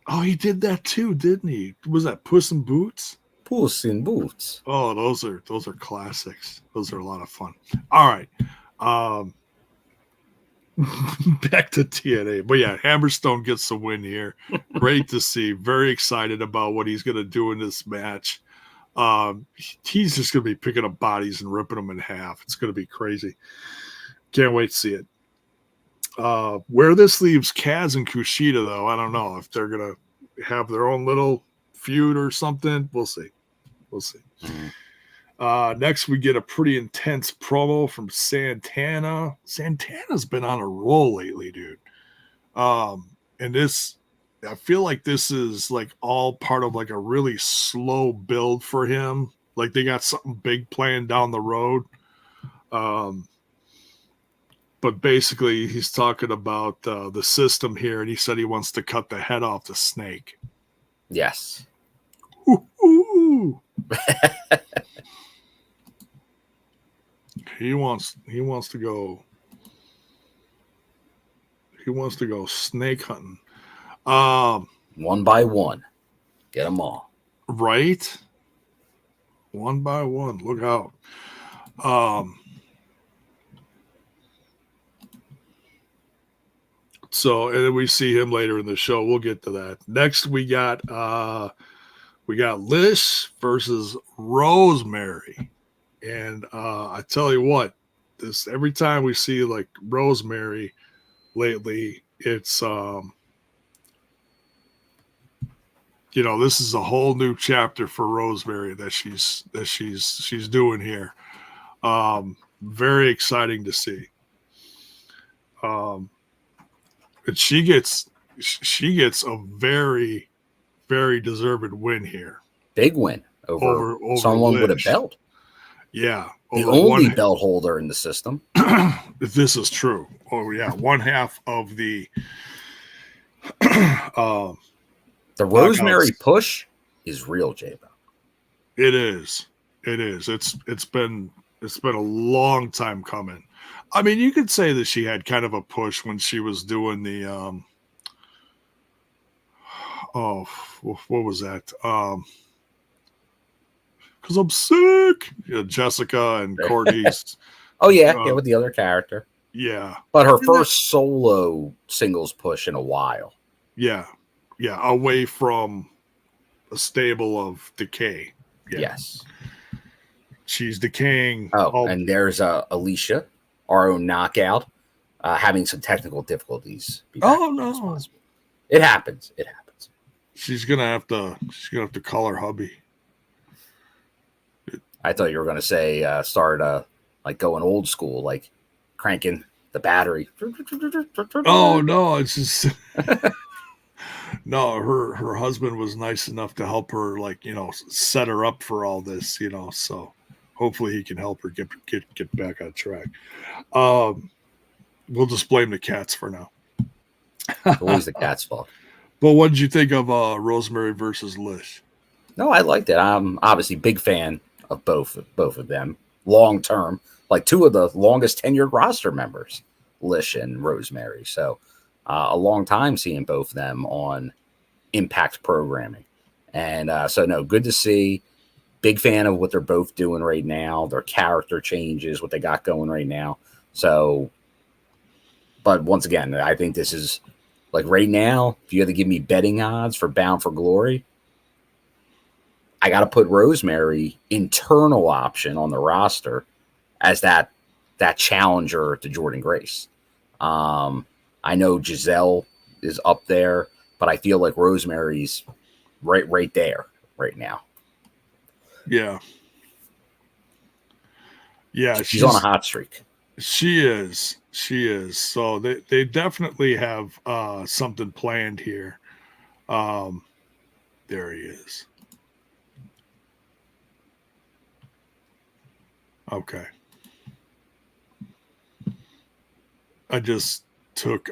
Oh, he did that too, didn't he? Was that Puss in Boots? Puss in Boots. Oh, those are classics. Those are a lot of fun. All right. Back to TNA. But yeah, Hammerstone gets the win here. Great to see. Very excited about what he's going to do in this match. He's just going to be picking up bodies and ripping them in half. It's going to be crazy. Can't wait to see it. Where this leaves Kaz and Kushida, though, I don't know if they're going to have their own little feud or something. We'll see. Next, we get a pretty intense promo from Santana. Santana's been on a roll lately, dude. And this, I feel like this is like all part of like a really slow build for him. Like they got something big planned down the road. But basically, he's talking about the system here, and he said he wants to cut the head off the snake. Yes. Ooh. He wants to go. He wants to go snake hunting. one by one. Get them all. Right? One by one. Look out. So, and then we see him later in the show. We'll get to that. Next, we got Lish versus Rosemary. And I tell you what, this every time we see like Rosemary lately, it's this is a whole new chapter for Rosemary that she's doing here. Very exciting to see. And she gets a very, very deserved win here. Big win over someone with a belt. Yeah. The only belt holder in the system. This is true. Oh, yeah. One half of the Rosemary push is real, J-Bo. It is. It's been a long time coming. I mean, you could say that she had kind of a push when she was doing the what was that? Because I'm sick. Yeah, Jessica and Courtney's. Oh yeah, with the other character. Yeah, but her first solo singles push in a while. Yeah, away from a stable of decay. Yeah. Yes, she's decaying. And there's Alisha, our own knockout, having some technical difficulties. Oh no, it happens. She's gonna have to call her hubby. I thought you were gonna say start like going old school, like cranking the battery. Oh no, it's just no. Her husband was nice enough to help her, set her up for all this, So hopefully he can help her get back on track. We'll just blame the cats for now. Always the cat's fault. But what did you think of Rosemary versus Lish? No, I liked it. I'm obviously a big fan of both of them. Long term, like two of the longest tenured roster members, Lish and Rosemary. So a long time seeing both of them on Impact programming. And good to see. Big fan of what they're both doing right now. Their character changes, what they got going right now. So, but once again, I think this is like right now, if you had to give me betting odds for Bound for Glory, I got to put Rosemary internal option on the roster as that challenger to Jordynne Grace. I know Giselle is up there, but I feel like Rosemary's right there right now. Yeah. Yeah, she's on a hot streak. She is. So they definitely have something planned here. There he is. Okay. I just took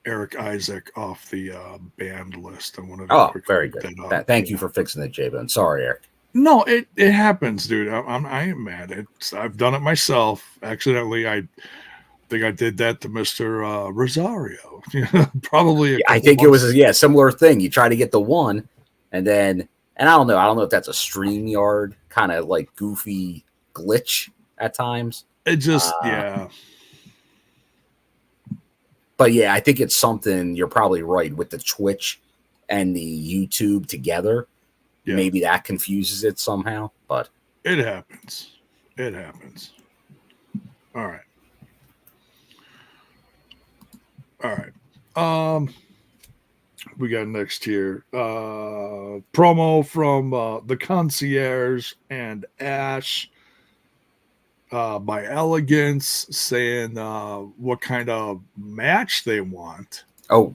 Eric Isaac off the band list. I wanted to very good. Thank you for fixing it, J-Bone. Sorry, Eric. No, it happens, dude. I am mad. I've done it myself. Accidentally, I think I did that to Mr. Rosario. Probably. I think it was a similar thing. You try to get the one, and I don't know if that's a StreamYard kind of like goofy glitch at times. It just yeah. But yeah, I think it's something. You're probably right with the Twitch and the YouTube together. Yeah. Maybe that confuses it somehow, but it happens. All right. We got next here. Promo from the Concierge and Ash by Elegance saying what kind of match they want. Oh,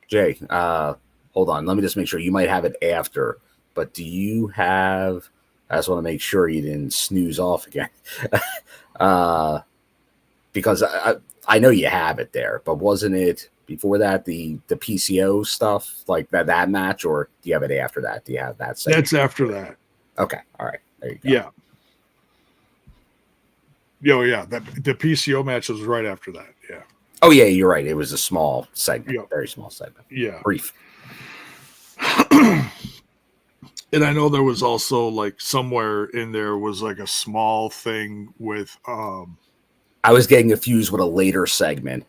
Jay, hold on. Let me just make sure. You might have it after. But do you have? I just want to make sure you didn't snooze off again, because I know you have it there. But wasn't it before that the PCO stuff like that match, or do you have it after that? Do you have that? That's after that. Okay, all right, there you go. Yeah. Yeah. The PCO match was right after that. Yeah. Oh yeah, you're right. It was a small segment, very small segment. Yeah. Brief. And I know there was also like somewhere in there was like a small thing with I was getting confused with a later segment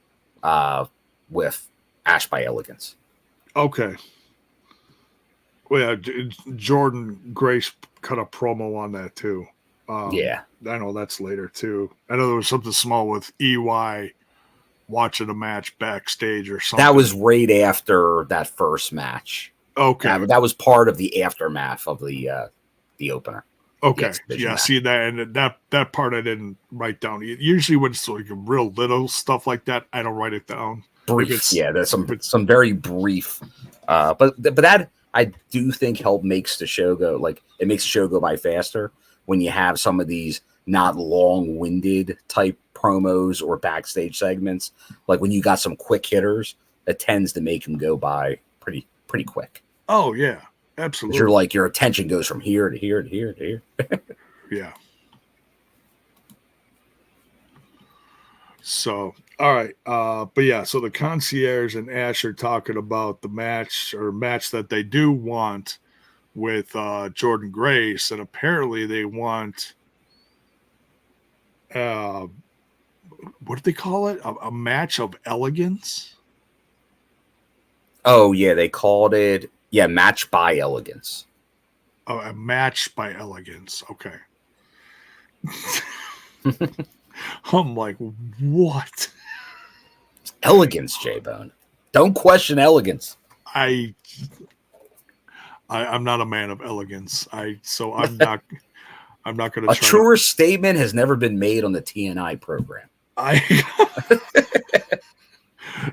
with Ash by Elegance. Okay. Well, yeah, Jordan Grace cut a promo on that too. Yeah. I know that's later too. I know there was something small with EY watching a match backstage or something. That was right after that first match. Okay. That was part of the aftermath of the opener. Okay. Yeah, match. See that, and that part I didn't write down. Usually when it's like real little stuff like that, I don't write it down. Brief. Yeah, there's some very brief. But that I do think makes the show go, like, it makes the show go by faster when you have some of these not long-winded type promos or backstage segments. Like when you got some quick hitters, it tends to make them go by pretty quick. Oh yeah, absolutely. You're like, your attention goes from here to here to here to here. Yeah. So, all right. But yeah, so the concierge and Ash are talking about the match that they do want with Jordan Grace, and apparently they want what do they call it? A match of elegance? Oh yeah, they called it match by elegance. Oh, a match by elegance. Okay. I'm like, what? Elegance, J-Bone. Don't question elegance. I'm not a man of elegance. I'm not going to. A truer statement has never been made on the TNI program.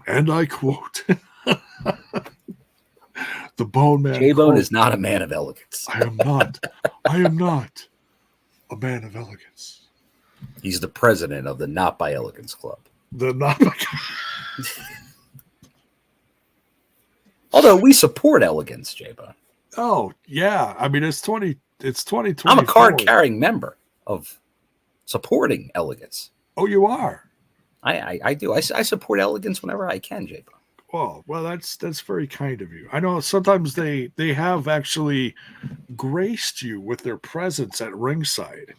And I quote, the Bone Man. J-Bone is not a man of elegance. I am not a man of elegance. He's the president of the Not by Elegance Club. Although we support elegance, J-Bone. Oh yeah, I mean it's 2020. I'm a card-carrying member of supporting elegance. Oh, you are. I do. I support elegance whenever I can, J-Bone. Well, that's very kind of you. I know sometimes they have actually graced you with their presence at ringside.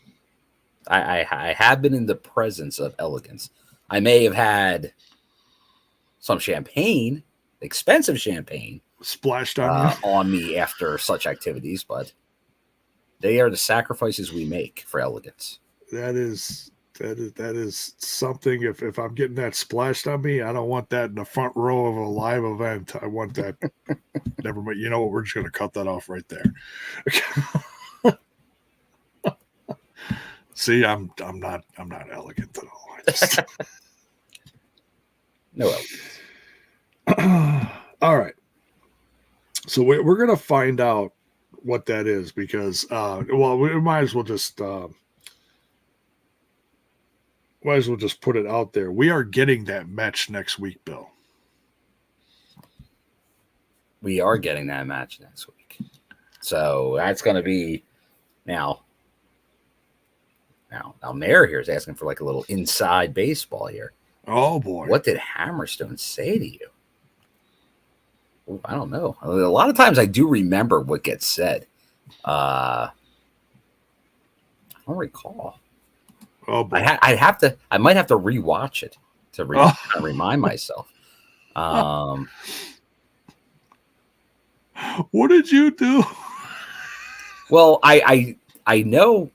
I have been in the presence of elegance. I may have had some champagne, expensive champagne, splashed on me after such activities, but they are the sacrifices we make for elegance. That is something. If I'm getting that splashed on me, I don't want that in the front row of a live event. I want that. Never mind. You know what? We're just going to cut that off right there. See, I'm not elegant at all. No elegance. All right. So we're going to find out what that is because, we might as well just put it out there. We are getting that match next week, Bill. We are getting that match next week. So that's going to be now Mayor here is asking for like a little inside baseball here. Oh boy. What did Hammerstone say to you? Ooh, I don't know. A lot of times I do remember what gets said. I don't recall. Oh boy. I might have to rewatch it to remind myself. What did you do? Well, I know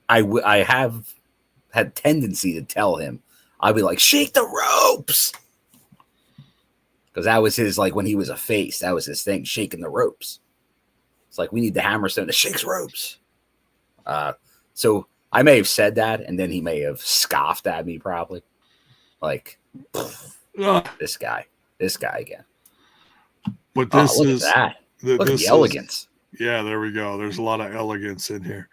I have had tendency to tell him. I'd be like, shake the ropes. Because that was his, like, when he was a face, that was his thing, shaking the ropes. It's like, we need the Hammerstone that shakes ropes. So I may have said that, and then he may have scoffed at me probably. Like, this guy again. But this look is... at that. Look at the elegance. Yeah, there we go. There's a lot of elegance in here.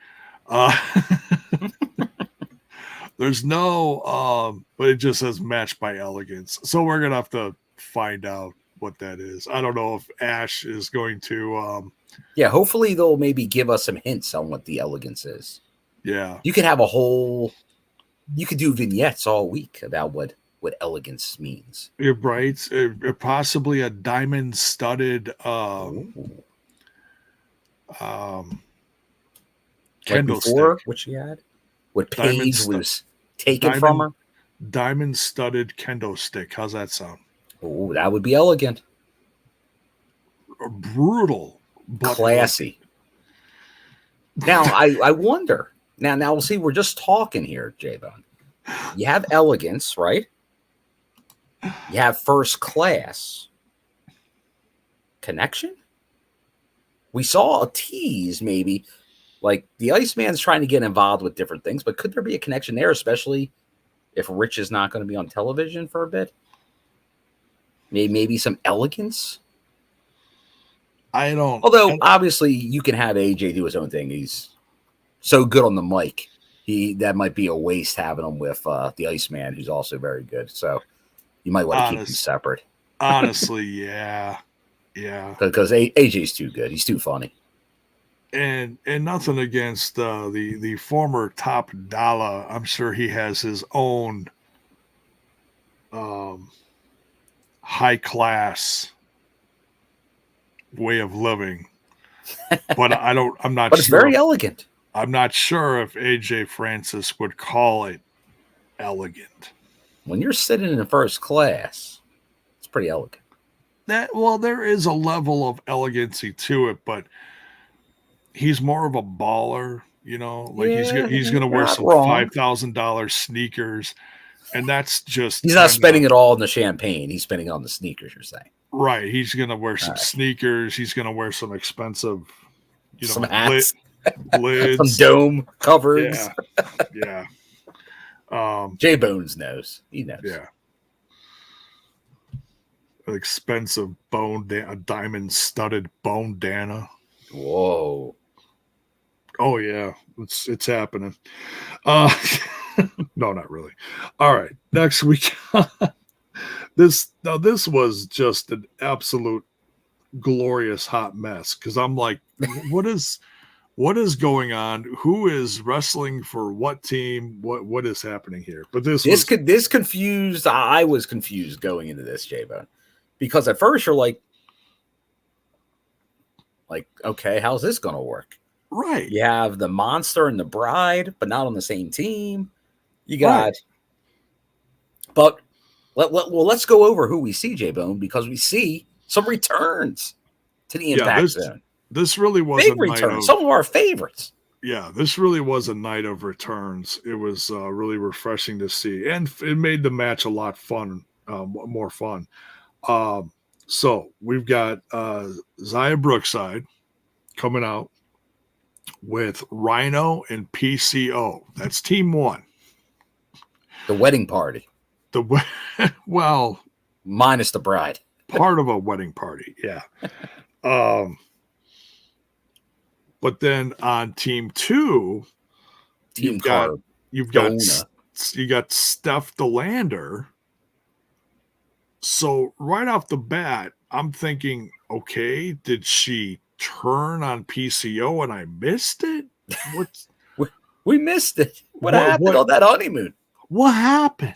There's no, but it just says match by elegance. So we're going to have to find out what that is. I don't know if Ash is going to. Yeah, hopefully they'll maybe give us some hints on what the elegance is. Yeah. You could have you could do vignettes all week about what elegance means. You're right. Possibly a diamond studded Like kendo before, stick. what she had? What Diamond Paige stu- was taken from her? Diamond studded kendo stick. How's that sound? Oh, that would be elegant. Brutal, but Classy. Now, I wonder. Now we'll see. We're just talking here, J-Bone. You have elegance, right? You have first class. Connection? We saw a tease, maybe. Like, the Iceman's trying to get involved with different things, but could there be a connection there, especially if Rich is not going to be on television for a bit? Maybe some elegance? I don't. Although, obviously, you can have AJ do his own thing. He's so good on the mic. That might be a waste having him with the Iceman, who's also very good. So you might want to keep them separate. Honestly, yeah. Because AJ's too good. He's too funny. And nothing against the former top dollar. I'm sure he has his own high class way of living, but I'm not. But it's sure very elegant. I'm not sure if AJ Francis would call it elegant. When you're sitting in first class, it's pretty elegant. There is a level of elegancy to it, but he's more of a baller, like he's going to wear some $5,000 sneakers, and that's just, he's not spending it all on the champagne. He's spending it on the sneakers, you're saying. Right. He's going to wear some sneakers. He's going to wear some expensive, some hats, lids, some dome covers. Yeah. J-Bones knows. He knows. Yeah. An expensive diamond studded bandana. Whoa. Oh yeah, it's happening. No, not really. All right, next week. This was just an absolute glorious hot mess because I'm like, what is going on? Who is wrestling for what team? What is happening here? But this confused. I was confused going into this, J-Bone, because at first you're like, okay, how's this going to work? Right. You have the Monster and the Bride, but not on the same team. You got, but let's go over who we see, J-Bone, because we see some returns to the Impact Zone. This really was big returns. Some of our favorites. Yeah, this really was a night of returns. It was really refreshing to see, and it made the match a lot more fun. So we've got Zaya Brookside coming out with Rhino and PCO. That's team one. The wedding party. Well, minus the bride. Part of a wedding party, yeah. But then on team two, you've got Steph DeLander. So right off the bat, I'm thinking, okay, did she turn on PCO and I missed it? We missed it. What happened on that honeymoon? What happened?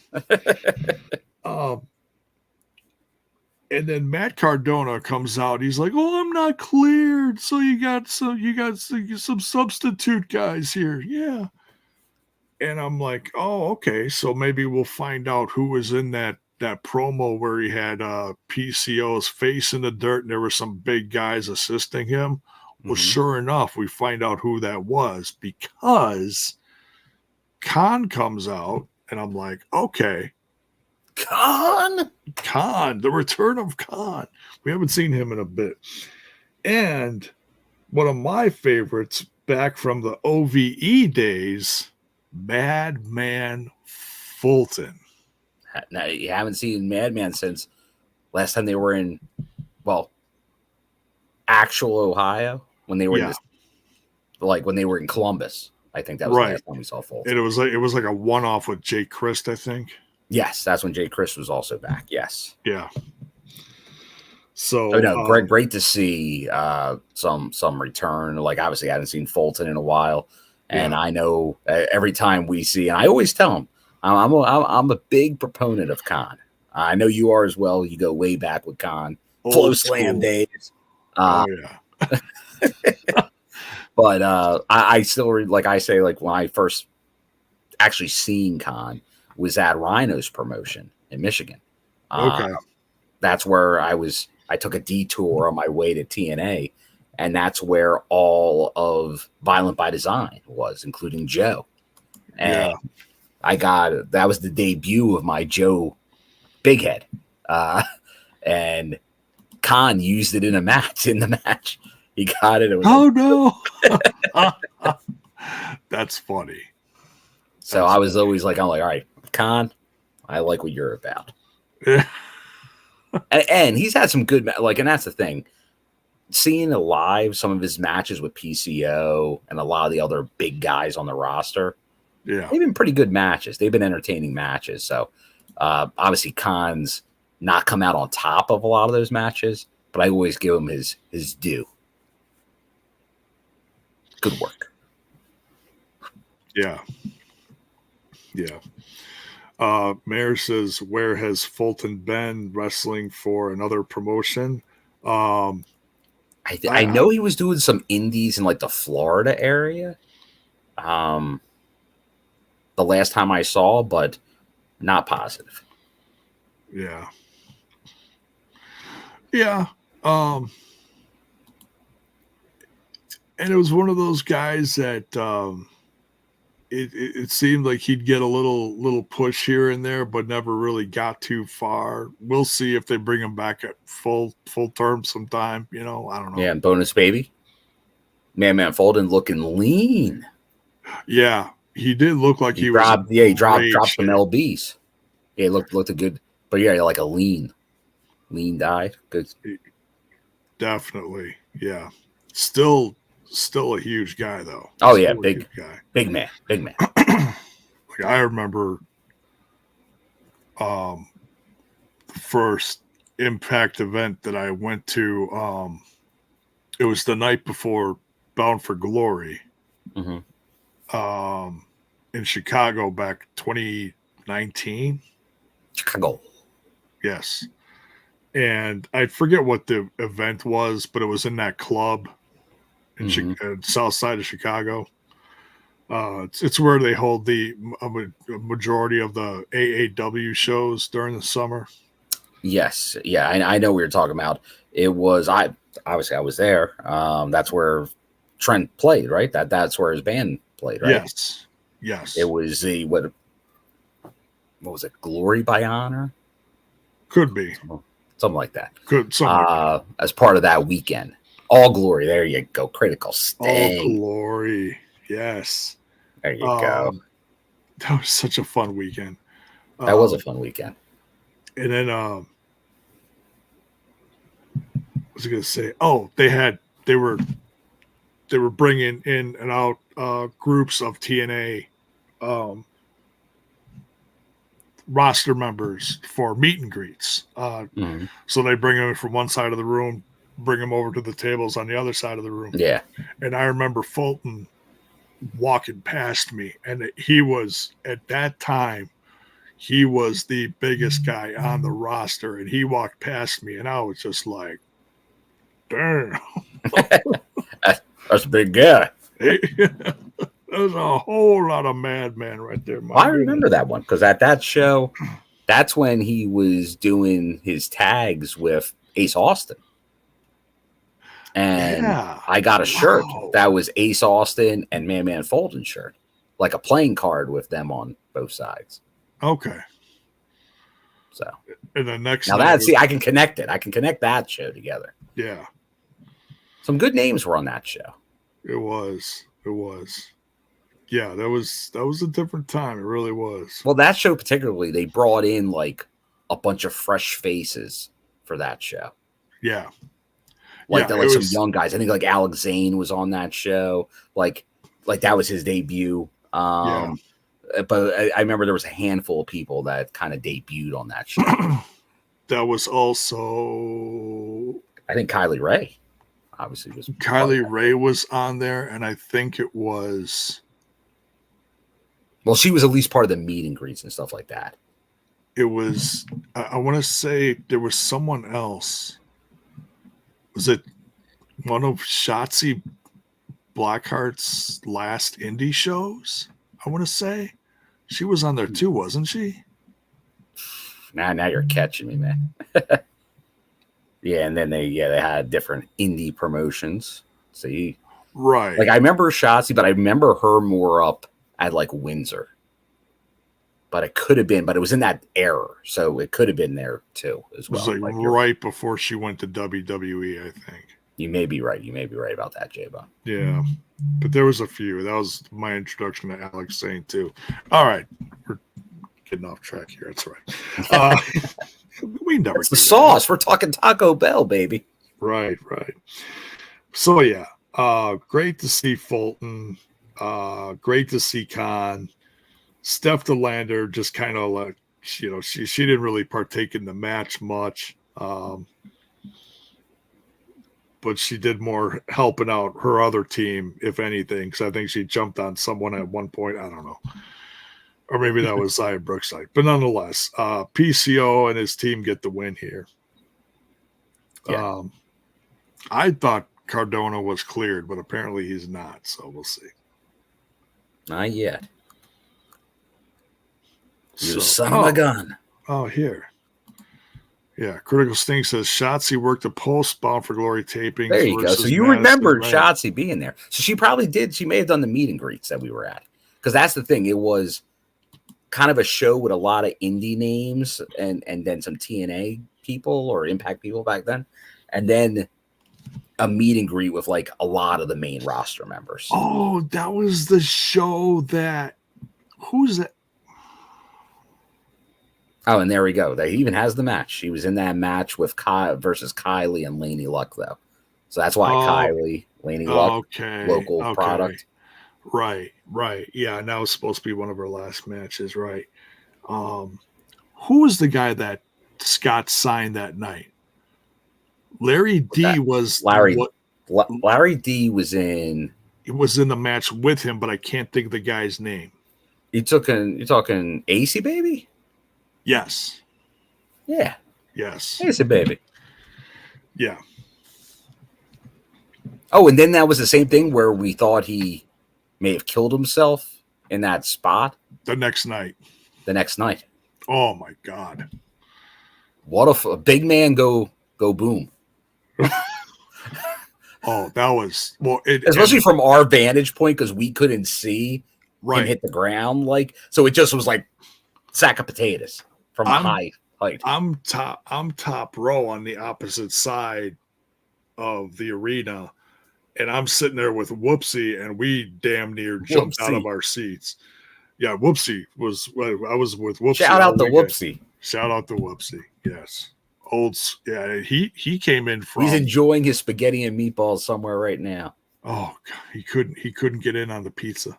And then Matt Cardona comes out. He's like, "Oh, I'm not cleared. So you got some substitute guys here." Yeah. And I'm like, "Oh, okay. So maybe we'll find out who was in that promo where he had PCO's face in the dirt and there were some big guys assisting him." Mm-hmm. Well, sure enough, we find out who that was because Khan comes out and I'm like, okay. Khan, the return of Khan. We haven't seen him in a bit. And one of my favorites back from the OVE days, Madman Fulton. Now, you haven't seen Madman since last time they were in, actual Ohio when they were when they were in Columbus. I think that was the last time we saw Fulton. And it was like a one-off with Jay Christ, I think. Yes, that's when Jay Christ was also back. Yes. Yeah. So great to see some return. Like obviously I hadn't seen Fulton in a while. And I know every time we see, and I always tell him, I'm a big proponent of Khan. I know you are as well. You go way back with Khan. Flow Slam days. But I still like I say, like when I first actually seen Khan was at Rhino's promotion in Michigan. Okay. That's where I took a detour on my way to TNA, and that's where all of Violent by Design was, including Joe. And that was the debut of my Joe Big Head. And Khan used it in the match. He got it. Oh no. That's funny. So I was always like, I'm like, all right, Khan, I like what you're about. Yeah. And he's had some good, and that's the thing. Seeing live some of his matches with PCO and a lot of the other big guys on the roster, Yeah, they've been pretty good matches. They've been entertaining matches. So obviously Khan's not come out on top of a lot of those matches, but I always give him his due. Good work. Yeah. Mayor says, where has Fulton been wrestling for another promotion? I know he was doing some indies in like the Florida area. The last time I saw, but not positive. Yeah. And it was one of those guys that it seemed like he'd get a little push here and there, but never really got too far. We'll see if they bring him back at full term sometime. I don't know. Yeah, and bonus baby. Man, Fulton looking lean. Yeah, he did look like he dropped some LBs. Yeah, looked a good, but yeah, like a lean die. Good. Definitely, yeah. Still a huge guy though. Oh yeah, big guy, big man. Like I remember, the first Impact event that I went to. It was the night before Bound for Glory. Mm-hmm. In Chicago back 2019. Chicago. Yes. And I forget what the event was, but it was in that club in south side of Chicago. It's where they hold the majority of the AAW shows during the summer. Yes. Yeah, I know what you're talking about. It was, I was there. That's where Trent played, right? That's where his band played, right? Yes. It was what was it? Glory by Honor? Could be. Something like that. As part of that weekend. All Glory. There you go. Critical Sting. All Glory. Yes. There you go. That was such a fun weekend. That was a fun weekend. And then what was I going to say? Oh, they were bringing in and out groups of TNA roster members for meet and greets. So they bring them from one side of the room, bring them over to the tables on the other side of the room. Yeah. And I remember Fulton walking past me, and he was, at that time, he was the biggest guy on the roster, and he walked past me, and I was just like, damn. That's a big guy. There's a whole lot of Madman right there. I remember that one because at that show, that's when he was doing his tags with Ace Austin. And I got a shirt that was Ace Austin and Man Fulton shirt, like a playing card with them on both sides. Okay. So, and the next now I can connect it. I can connect that show together. Yeah. Some good names were on that show. It was. Yeah, that was a different time. It really was. Well, that show particularly, they brought in like a bunch of fresh faces for that show. Yeah. Some young guys. I think like Alex Zane was on that show. Like that was his debut. But I remember there was a handful of people that kind of debuted on that show. That was also, I think Kylie Ray obviously was. Kylie Ray was on there, and I think it was. Well, she was at least part of the meet and greets and stuff like that. It was, I want to say there was someone else. Was it one of Shotzi Blackheart's last indie shows, I want to say. She was on there too, wasn't she? Now you're catching me, man. Yeah, and then they had different indie promotions. See, right? Like I remember Shotzi, but I remember her more up at like Windsor. But it could have been, but it was in that era, so it could have been there too as well. It was like right before she went to WWE, I think. You may be right. You may be right about that, J-Bone. Yeah, but there was a few. That was my introduction to Alex Zane too. All right, we're getting off track here. That's right. We never. It's the sauce. We're talking Taco Bell, baby. Right. So yeah, great to see Fulton. Great to see Khan. Steph DeLander just kind of like, she didn't really partake in the match much, but she did more helping out her other team, if anything, because I think she jumped on someone at one point. I don't know. Or maybe that was Zaya Brookside. But nonetheless, PCO and his team get the win here. Yeah. I thought Cardona was cleared, but apparently he's not, so we'll see. Not yet. You son of a gun. Oh, here. Yeah, Critical Sting says Shotzi worked a post Bound for Glory taping. There you go. So you remembered Shotzi being there. So she probably did. She may have done the meet and greets that we were at. Because that's the thing. It was kind of a show with a lot of indie names and then some TNA people or Impact people back then. And then a meet and greet with like a lot of the main roster members. Oh, that was the show that. Who's that? Oh, and there we go. He even has the match. She was in that match with versus Kylie and Laney Luck, though. So that's why Kylie, Laney Luck, local product. Right. Yeah, and that was supposed to be one of her last matches, right? Who was the guy that Scott signed that night? Larry D was Larry D was in. It was in the match with him, but I can't think of the guy's name. You're talking AC Baby? Yes. Yeah. Yes. AC Baby. Yeah. Oh, and then that was the same thing where we thought he may have killed himself in that spot. The next night. Oh my God. What if a big man go boom? Oh, that was especially from our vantage point because we couldn't see him hit the ground. So it just was like sack of potatoes from a high height. I'm top row on the opposite side of the arena, and I'm sitting there with Whoopsie, and we damn near jumped out of our seats. Yeah, Whoopsie was. I was with Whoopsie. Shout out to Whoopsie. Shout out to Whoopsie. Yes. He came in from. He's enjoying his spaghetti and meatballs somewhere right now. Oh God, he couldn't get in on the pizza.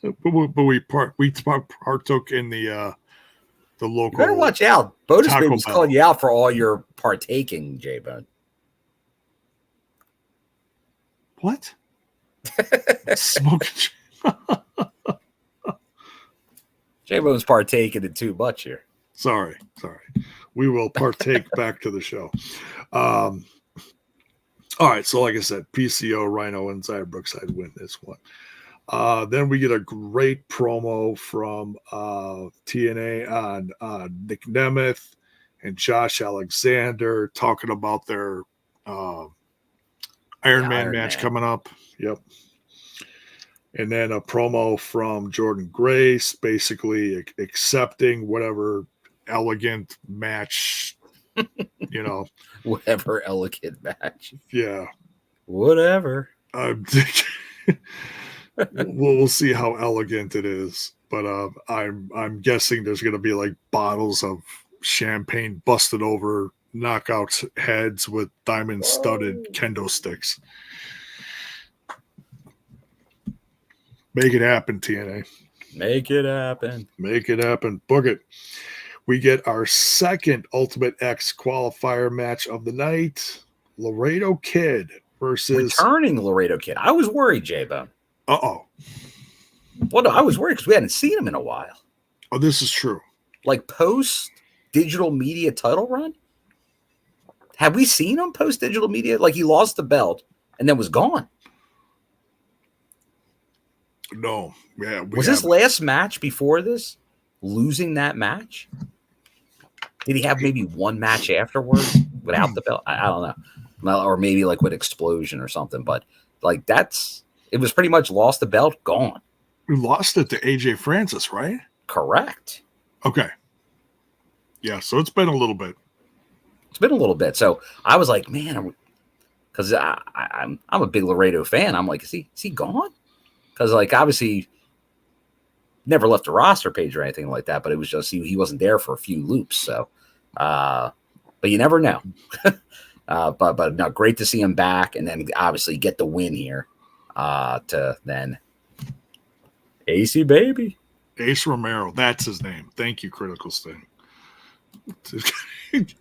but we partook in the local. You better watch out. Bonus Baby's calling you out for all your partaking, J-Bone. What? Smoking. J-Bone's partaking in too much here. Sorry. We will partake back to the show. All right. So, like I said, PCO, Rhino, and Zaya Brookside win this one. Then we get a great promo from TNA on Nick Nemeth and Josh Alexander talking about their Iron Man match coming up. Yep. And then a promo from Jordan Grace, basically accepting whatever elegant match, Whatever elegant match. Yeah. Whatever. We'll see how elegant it is. But I'm guessing there's going to be like bottles of champagne busted over knockout heads with diamond studded kendo sticks. Make it happen, TNA. Make it happen. Book it. We get our second Ultimate X qualifier match of the night. Laredo Kid versus... Returning Laredo Kid. I was worried, J-Bone. Uh-oh. Well, I was worried because we hadn't seen him in a while. Oh, this is true. Like post-digital media title run? Have we seen him post-digital media? Like he lost the belt and then was gone. No. Yeah. Was his last match before this losing that match? Did he have maybe one match afterwards without the belt? I don't know. Well, or maybe like with Explosion or something. But like it was pretty much lost the belt, gone. We lost it to AJ Francis, right? Correct. Okay. Yeah, so it's been a little bit. It's been a little bit. So I was like, man, because I'm a big Laredo fan. I'm like, is he gone? Because like obviously never left the roster page or anything like that, but it was just he wasn't there for a few loops. So, but you never know. But no, great to see him back, and then obviously get the win here. To then AC baby. Ace Romero, that's his name. Thank you, Critical Sting.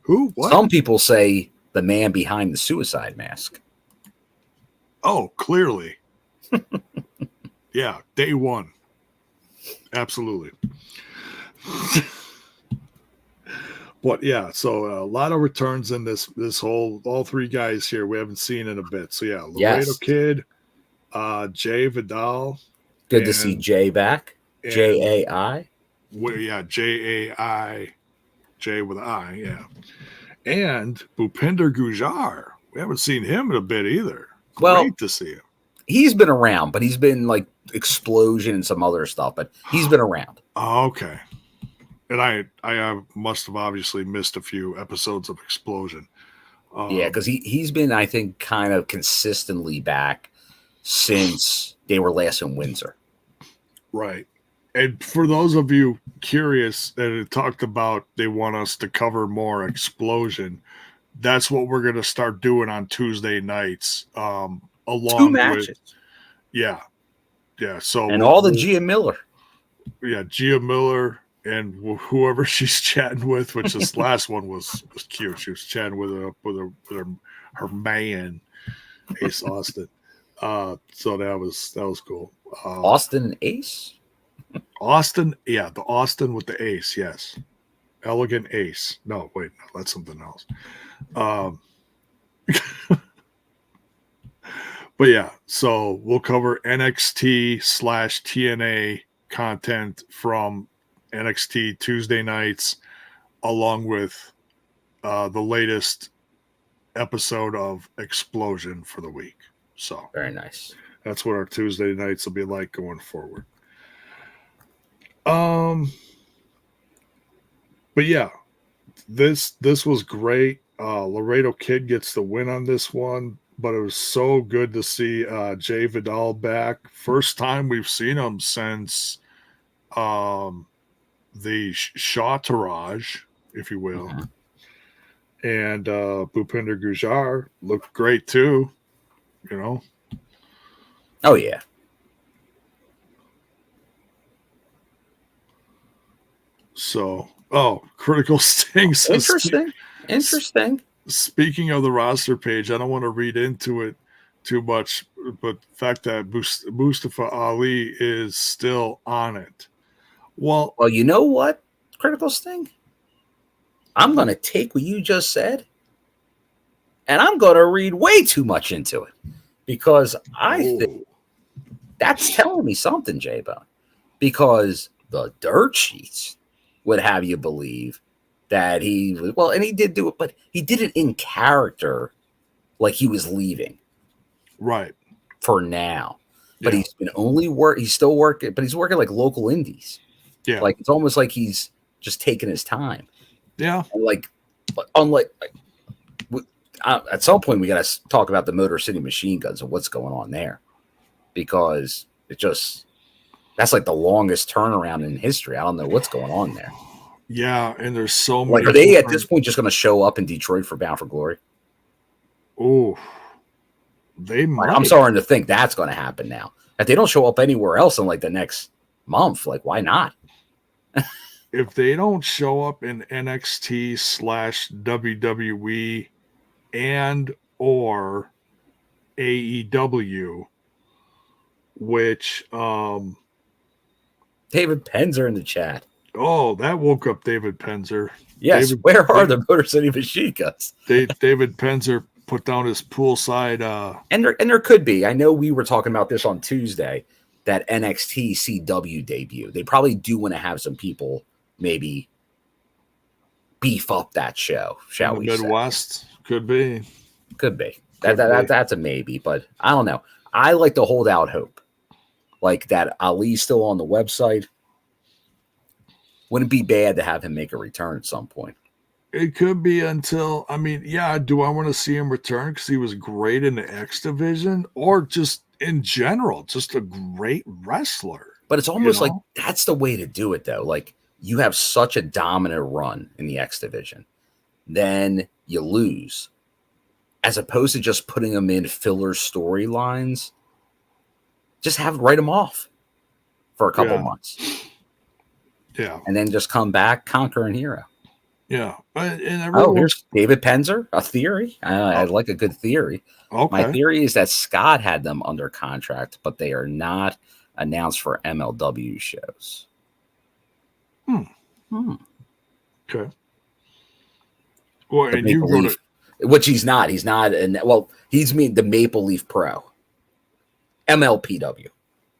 Who? What? Some people say the man behind the suicide mask. Oh, clearly. Yeah, day one. Absolutely. But yeah, so a lot of returns in this whole, all three guys here we haven't seen in a bit. So yeah, Laredo Kid, Jay Vidal. Good to see Jay back. Jai. Well, yeah, Jai, Jay with an I, yeah. And Bhupinder Gujjar. We haven't seen him in a bit either. Great to see him. He's been around, but he's been like Explosion and some other stuff, but he's been around. Oh, okay. And I must have obviously missed a few episodes of Explosion. Yeah, because he's been, I think, kind of consistently back since they were last in Windsor. Right. And for those of you curious that it talked about they want us to cover more Explosion, that's what we're going to start doing on Tuesday nights. Along 2 matches. With, yeah. So and all the Gia Miller. Yeah, Gia Miller and whoever she's chatting with, which this last one was cute. She was chatting with her man, Ace Austin. So that was cool. Austin Ace? Austin, yeah, the Austin with the ace, yes. Elegant Ace. No, wait, no, that's something else. But yeah, so we'll cover NXT/TNA content from NXT Tuesday nights, along with the latest episode of Explosion for the week. So very nice. That's what our Tuesday nights will be like going forward. But yeah, this was great. Laredo Kid gets the win on this one, but it was so good to see Jay Vidal back. First time we've seen him since the Shaw Taraj, if you will. Mm-hmm. And Bhupinder Gujjar looked great too, you know. Oh yeah. So, Critical Sting. Interesting. Speaking of the roster page, I don't want to read into it too much, but the fact that Mustafa Ali is still on it. Well, you know what, Critical Sting? I'm going to take what you just said, and I'm going to read way too much into it, because I think that's telling me something, J-Bone, because the dirt sheets would have you believe that he was, and he did do it, but he did it in character, like he was leaving. Right. For now. But he's been he's still working, but he's working like local indies. Yeah. Like it's almost like he's just taking his time. Yeah. And at some point we got to talk about the Motor City Machine Guns and what's going on there, because that's like the longest turnaround in history. I don't know what's going on there. Yeah, and there's so many. Like, are they at this point just going to show up in Detroit for Bound for Glory? Oh, they might. I'm starting to think that's going to happen now. If they don't show up anywhere else in like the next month, like why not? If they don't show up in NXT/WWE and or AEW, which David Penzer in the chat. Oh, that woke up David Penzer. Yes, where are the Motor City Machine Guns? David Penzer put down his poolside. And there could be. I know we were talking about this on Tuesday, that NXT CW debut. They probably do want to have some people maybe beef up that show, shall we Midwest say. Could be. That's a maybe, but I don't know. I like to hold out hope. Like that Ali's still on the website. Wouldn't be bad to have him make a return at some point. It could be until, I mean, yeah, do I want to see him return because he was great in the X division, or just in general, just a great wrestler? But it's almost like that's the way to do it, though. Like, you have such a dominant run in the X division, then you lose. As opposed to just putting them in filler storylines, just write them off for a couple months. Yeah. And then just come back, conquering hero. Yeah. Here's David Penzer, a theory. I like a good theory. Okay. My theory is that Scott had them under contract, but they are not announced for MLW shows. Okay. Well, and you go to... Which he's not. He's not. And he's the Maple Leaf Pro. MLPW.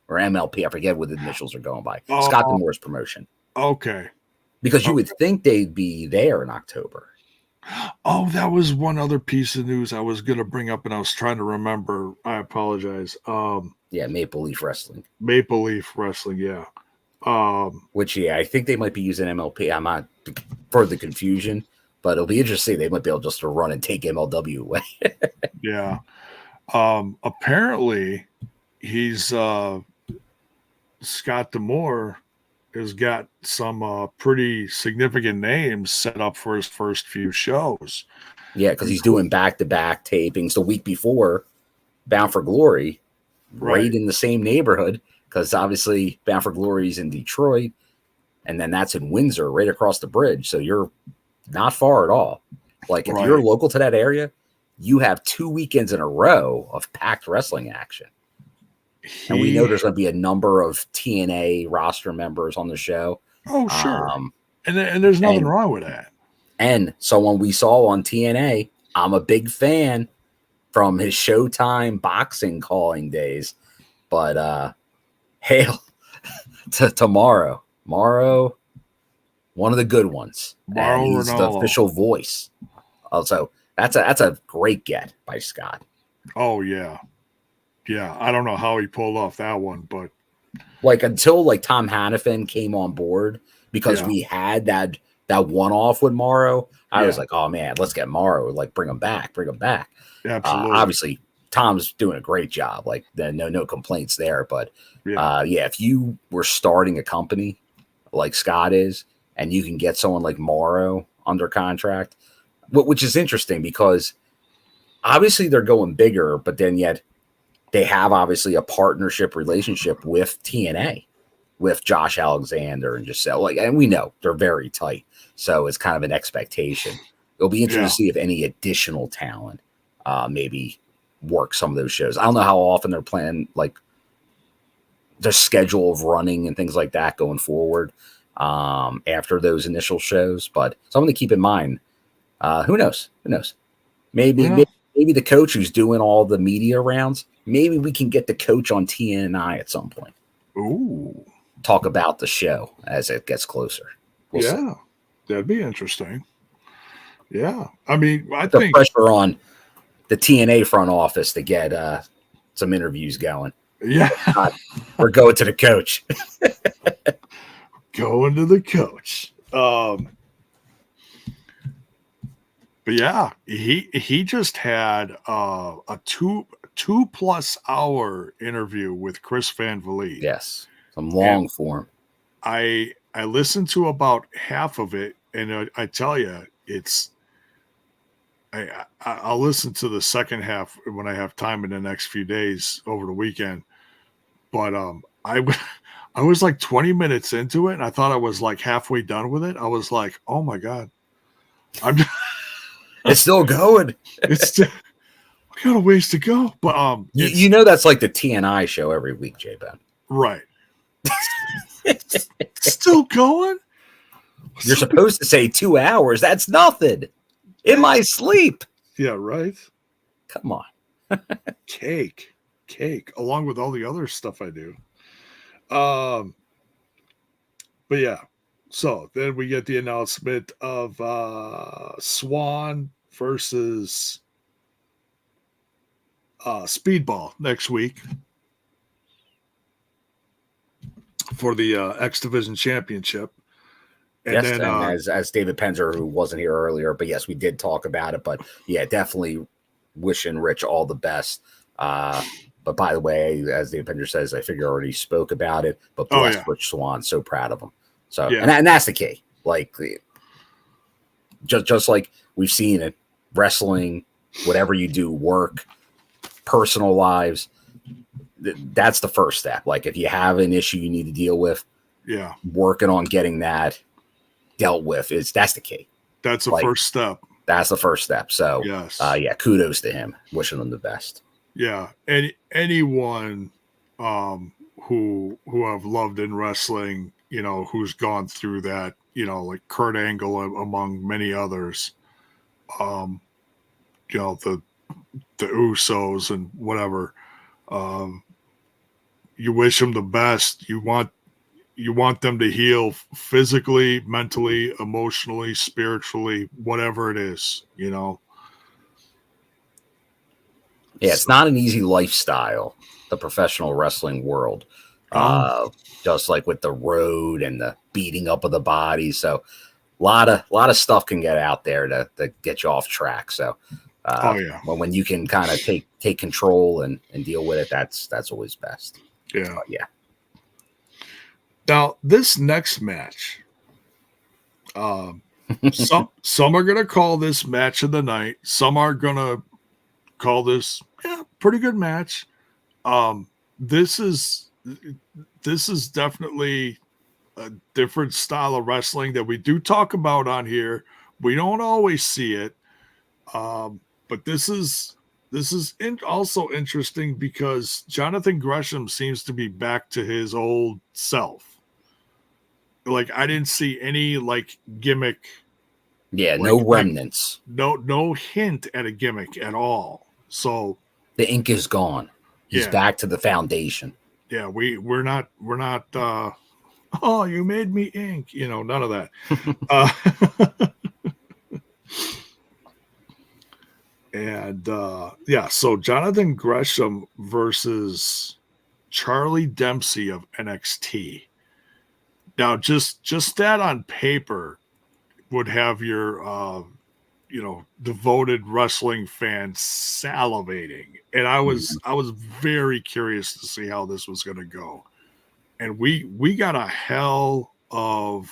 Or MLP. I forget what the initials are going by. Scott D'Amore's promotion. Okay. Because you would think they'd be there in October. Oh, that was one other piece of news I was going to bring up, and I was trying to remember. I apologize. Yeah, Maple Leaf Wrestling. Maple Leaf Wrestling, yeah. Which, I think they might be using MLP. I'm not for the confusion, but it'll be interesting. They might be able just to run and take MLW away. Yeah. Apparently, he's Scott D'Amore has got some pretty significant names set up for his first few shows. Yeah, because he's doing back-to-back tapings the week before Bound for Glory, right in the same neighborhood, because obviously Bound for Glory is in Detroit, and then that's in Windsor, right across the bridge. So you're not far at all. Like, if you're local to that area, you have 2 weekends in a row of packed wrestling action. And we know there's going to be a number of TNA roster members on the show. Oh, sure. And there's nothing wrong with that. And someone we saw on TNA, I'm a big fan from his Showtime boxing calling days. But hail to tomorrow. Morrow, one of the good ones. And he's the official voice. Also, that's a great get by Scott. Oh, yeah. Yeah, I don't know how he pulled off that one, but until Tom Hannafin came on board, because we had that one-off with Morrow, I was like, oh man, let's get Morrow, bring him back. Yeah, absolutely. Obviously, Tom's doing a great job. No complaints there. But if you were starting a company like Scott is, and you can get someone like Morrow under contract, which is interesting because obviously they're going bigger, but then yet they have obviously a partnership relationship with TNA, with Josh Alexander and Giselle. And we know they're very tight. So it's kind of an expectation. It'll be interesting to see if any additional talent maybe work some of those shows. I don't know how often they're planning, their schedule of running and things like that going forward after those initial shows. But something to keep in mind. Who knows? Maybe the coach who's doing all the media rounds, maybe we can get the coach on TNI at some point. Ooh. Talk about the show as it gets closer. We'll see. That'd be interesting. Yeah. I mean, I the think pressure on the TNA front office to get some interviews going. Yeah. We're going to the coach. Going to the coach. But yeah, he just had a 2+ hour interview with Chris Van Vliet. Yes, some long form. I listened to about half of it, and I tell you, I'll listen to the second half when I have time in the next few days over the weekend. But I was 20 minutes into it, and I thought I was halfway done with it. I was like, oh my God, it's still going. We got a ways to go. But you know that's like the TNI show every week, J-Ben. Right. It's still going? You're supposed to say 2 hours. That's nothing. In my sleep. Yeah, right. Come on. Cake, along with all the other stuff I do. But yeah, so then we get the announcement of Swan versus Speedball next week for the X Division Championship. And yes, then, and as David Penzer, who wasn't here earlier, but yes, we did talk about it. But yeah, definitely wishing Rich all the best. But by the way, as David Penzer says, I figure I already spoke about it. But bless Rich Swan, so proud of him. So and that's the key. Like just like we've seen it, wrestling, whatever you do, work, personal lives. That's the first step. Like if you have an issue you need to deal with, working on getting that dealt with that's the key. That's the first step. That's the first step. So yes, kudos to him. Wishing him the best. Yeah, and anyone who have loved in wrestling, who's gone through that, like Kurt Angle among many others, the Usos and whatever. You wish them the best. You want them to heal physically, mentally, emotionally, spiritually, whatever it is, Yeah, it's not an easy lifestyle, the professional wrestling world. Just like with the road and the beating up of the body. So a lot of stuff can get out there to get you off track. So when you can kind of take control and deal with it, that's always best. Yeah. Yeah. Now, this next match, some are going to call this match of the night. Some are going to call this pretty good match. This is definitely a different style of wrestling that we do talk about on here. We don't always see it, but this is also interesting because Jonathan Gresham seems to be back to his old self. Like I didn't see any gimmick. Yeah, no remnants. No hint at a gimmick at all. So the ink is gone. He's back to the foundation. Yeah, we're not oh, you made me ink, none of that. So Jonathan Gresham versus Charlie Dempsey of NXT. Now, just that on paper would have your devoted wrestling fans salivating. And I was very curious to see how this was going to go. And we got a hell of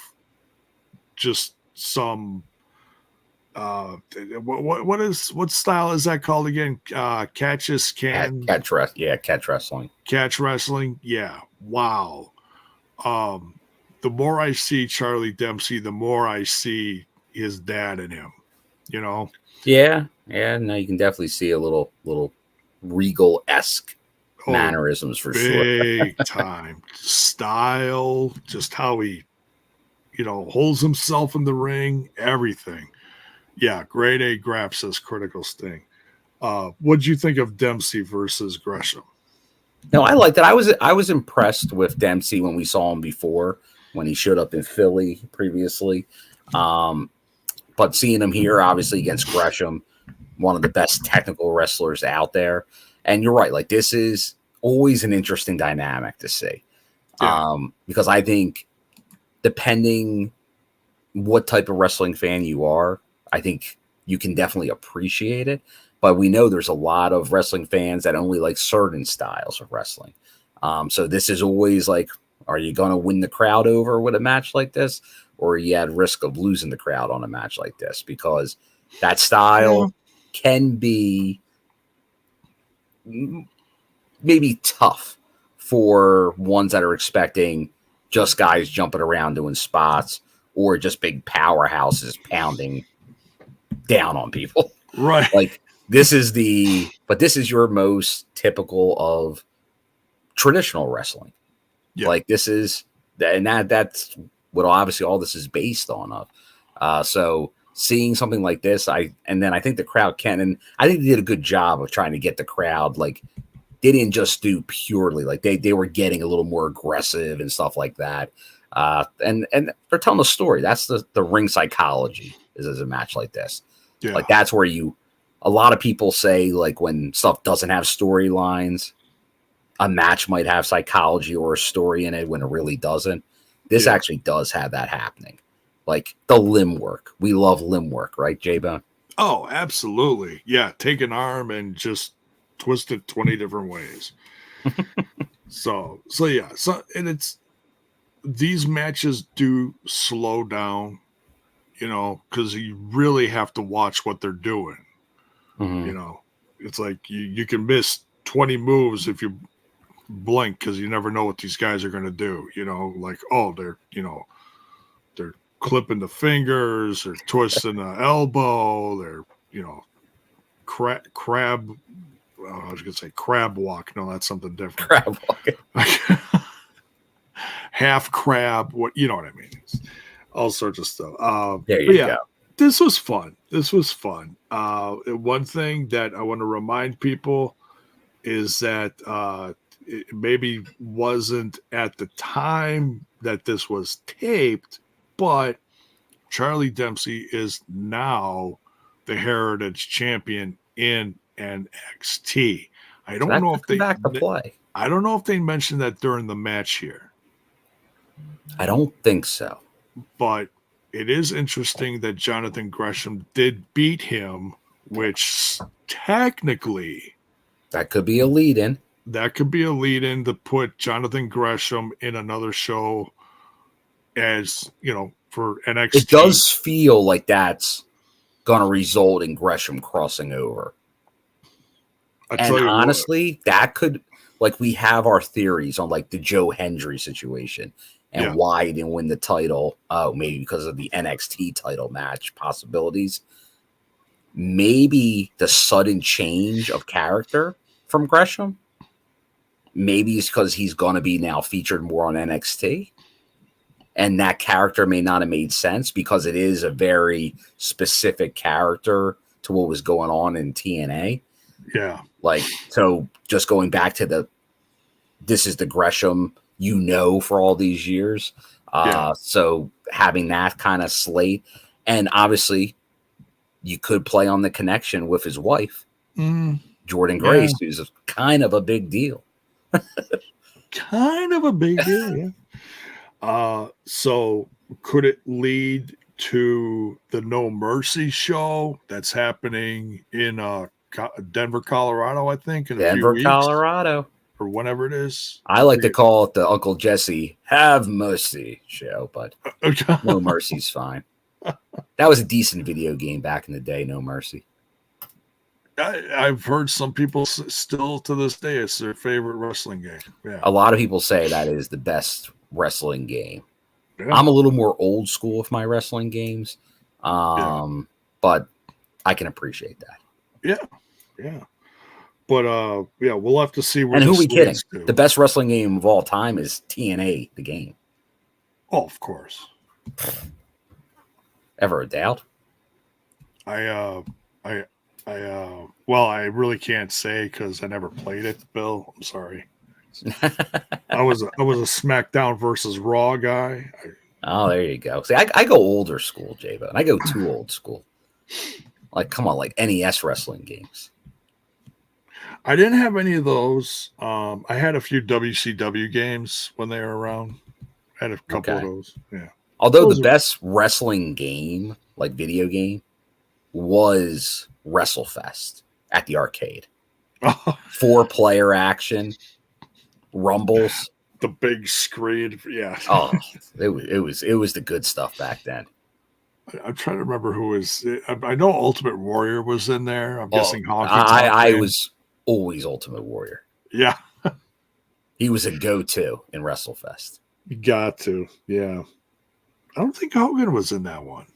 just some what style is that called again? Catch wrestling. Catch wrestling. Yeah. Wow. The more I see Charlie Dempsey, the more I see his dad in him. Yeah. No, you can definitely see a little Regal-esque mannerisms for sure. Big time style, just how he, holds himself in the ring, everything. Yeah, grade A Grap says Critical Sting. What'd you think of Dempsey versus Gresham? No, I liked it. I was impressed with Dempsey when we saw him before, when he showed up in Philly previously. But seeing him here, obviously, against Gresham, one of the best technical wrestlers out there. And you're right, this is always an interesting dynamic to see. Yeah. Because I think depending what type of wrestling fan you are, I think you can definitely appreciate it. But we know there's a lot of wrestling fans that only like certain styles of wrestling. So this is always are you going to win the crowd over with a match like this? Or are you at risk of losing the crowd on a match like this? Because that style can be maybe tough for ones that are expecting just guys jumping around doing spots or just big powerhouses pounding down on people. Right. This is your most typical of traditional wrestling. Yeah. This is, and that's what obviously all this is based on of. So seeing something like this, and then I think the crowd can, and I think they did a good job of trying to get the crowd, like, they didn't just do purely, like, they were getting a little more aggressive and stuff like that. And they're telling a story. That's the ring psychology is a match like this. Yeah. Like, that's where a lot of people say, like, when stuff doesn't have storylines, a match might have psychology or a story in it when it really doesn't. This actually does have that happening. Like the limb work. We love limb work, right, J-Bone? Oh, absolutely. Yeah, take an arm and just twist it 20 different ways. So yeah. So, and it's, these matches do slow down, you know, because you really have to watch what they're doing. Mm-hmm. You know, it's like you can miss 20 moves if you blink, because you never know what these guys are going to do. You know, like, oh, they're clipping the fingers or twisting the elbow. They're, you know, crab. I was going to say crab walk. No, that's something different. Crab walk. Half crab. What, you know what I mean? It's all sorts of stuff. There you go. This was fun. One thing that I want to remind people is that it maybe wasn't at the time that this was taped, but Charlie Dempsey is now the Heritage Champion in NXT. I don't know if they back to play. I don't know if they mentioned that during the match here. I don't think so. But it is interesting that Jonathan Gresham did beat him, which technically that could be a lead-in. That could be a lead-in to put Jonathan Gresham in another show, as you know, for NXT. It does feel like that's going to result in Gresham crossing over. And honestly, that could, like, we have our theories on, like, the Joe Hendry situation and why he didn't win the title. Oh, maybe because of the NXT title match possibilities. Maybe the sudden change of character from Gresham. Maybe it's because he's going to be now featured more on NXT. And that character may not have made sense because it is a very specific character to what was going on in TNA. Yeah. Like, so just going back to this is the Gresham, you know, for all these years. So having that kind of slate, and obviously you could play on the connection with his wife, Jordan Grace, who's kind of a big deal. Kind of a big deal, yeah. So could it lead to the No Mercy show that's happening in Denver, Colorado, I think, in a few weeks, Colorado, or whenever it is? I like to call it the Uncle Jesse Have Mercy show, but No Mercy's fine. That was a decent video game back in the day, No Mercy. I've heard some people still to this day it's their favorite wrestling game. Yeah, a lot of people say that is the best wrestling game. Yeah. I'm a little more old school with my wrestling games, but I can appreciate that. Yeah. But we'll have to see where. And who are we kidding? To. The best wrestling game of all time is TNA, the game. Oh, of course. Ever a doubt? Well, I really can't say because I never played it, Bill. I'm sorry. I was a SmackDown versus Raw guy. Oh, there you go. See, I go older school, J-Bo, and I go too old school. Like, come on, like NES wrestling games. I didn't have any of those. I had a few WCW games when they were around. I had a couple of those. Yeah. Although the best wrestling game, like video game, was WrestleFest at the arcade. 4-player action, rumbles, the big screen. Yeah. Oh, it was the good stuff back then. I'm trying to remember who was. I know Ultimate Warrior was in there. I'm guessing Honky. I was always Ultimate Warrior. Yeah. He was a go-to in WrestleFest. You got to. Yeah. I don't think Hogan was in that one.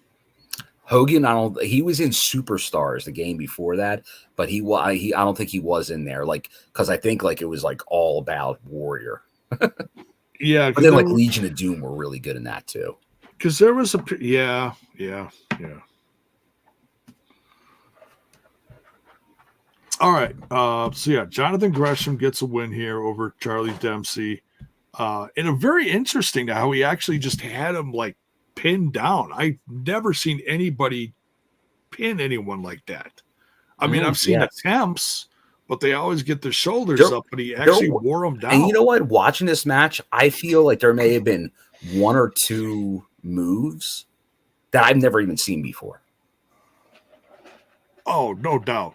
Hogan, he was in Superstars, the game before that, but I don't think he was in there, like, because I think like it was like all about Warrior. Yeah, but then like Legion of Doom were really good in that too. Because there was a All right. So yeah, Jonathan Gresham gets a win here over Charlie Dempsey. And a very interesting how he actually just had him like pinned down. I've never seen anybody pin anyone like that. I mean, I've seen attempts, but they always get their shoulders up, but he actually wore them down. And you know what? Watching this match, I feel like there may have been one or two moves that I've never even seen before. Oh, no doubt.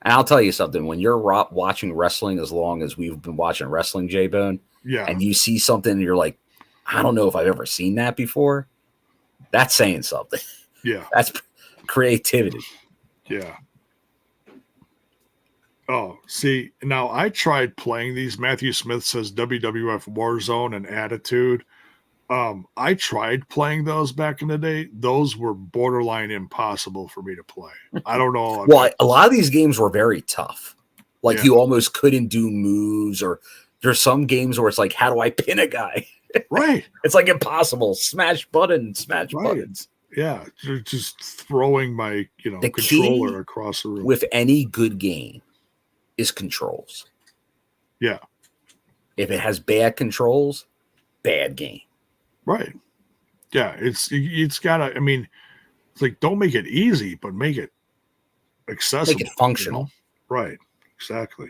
And I'll tell you something. When you're watching wrestling as long as we've been watching wrestling, J-Bone, and you see something and you're like, I don't know if I've ever seen that before, that's saying something. Yeah. That's creativity. Yeah. Oh, see, now I tried playing these. Matthew Smith says WWF Warzone and Attitude. I tried playing those back in the day. Those were borderline impossible for me to play. I don't know. Well, a lot of these games were very tough. Like you almost couldn't do moves, or there's some games where it's like, how do I pin a guy? Right. It's like impossible. Smash buttons. Yeah, just throwing my the controller across the room. With any good game is controls. Yeah. If it has bad controls, bad game. Right. Yeah, it's gotta. I mean, it's like don't make it easy, but make it accessible, make it functional. Right. Exactly.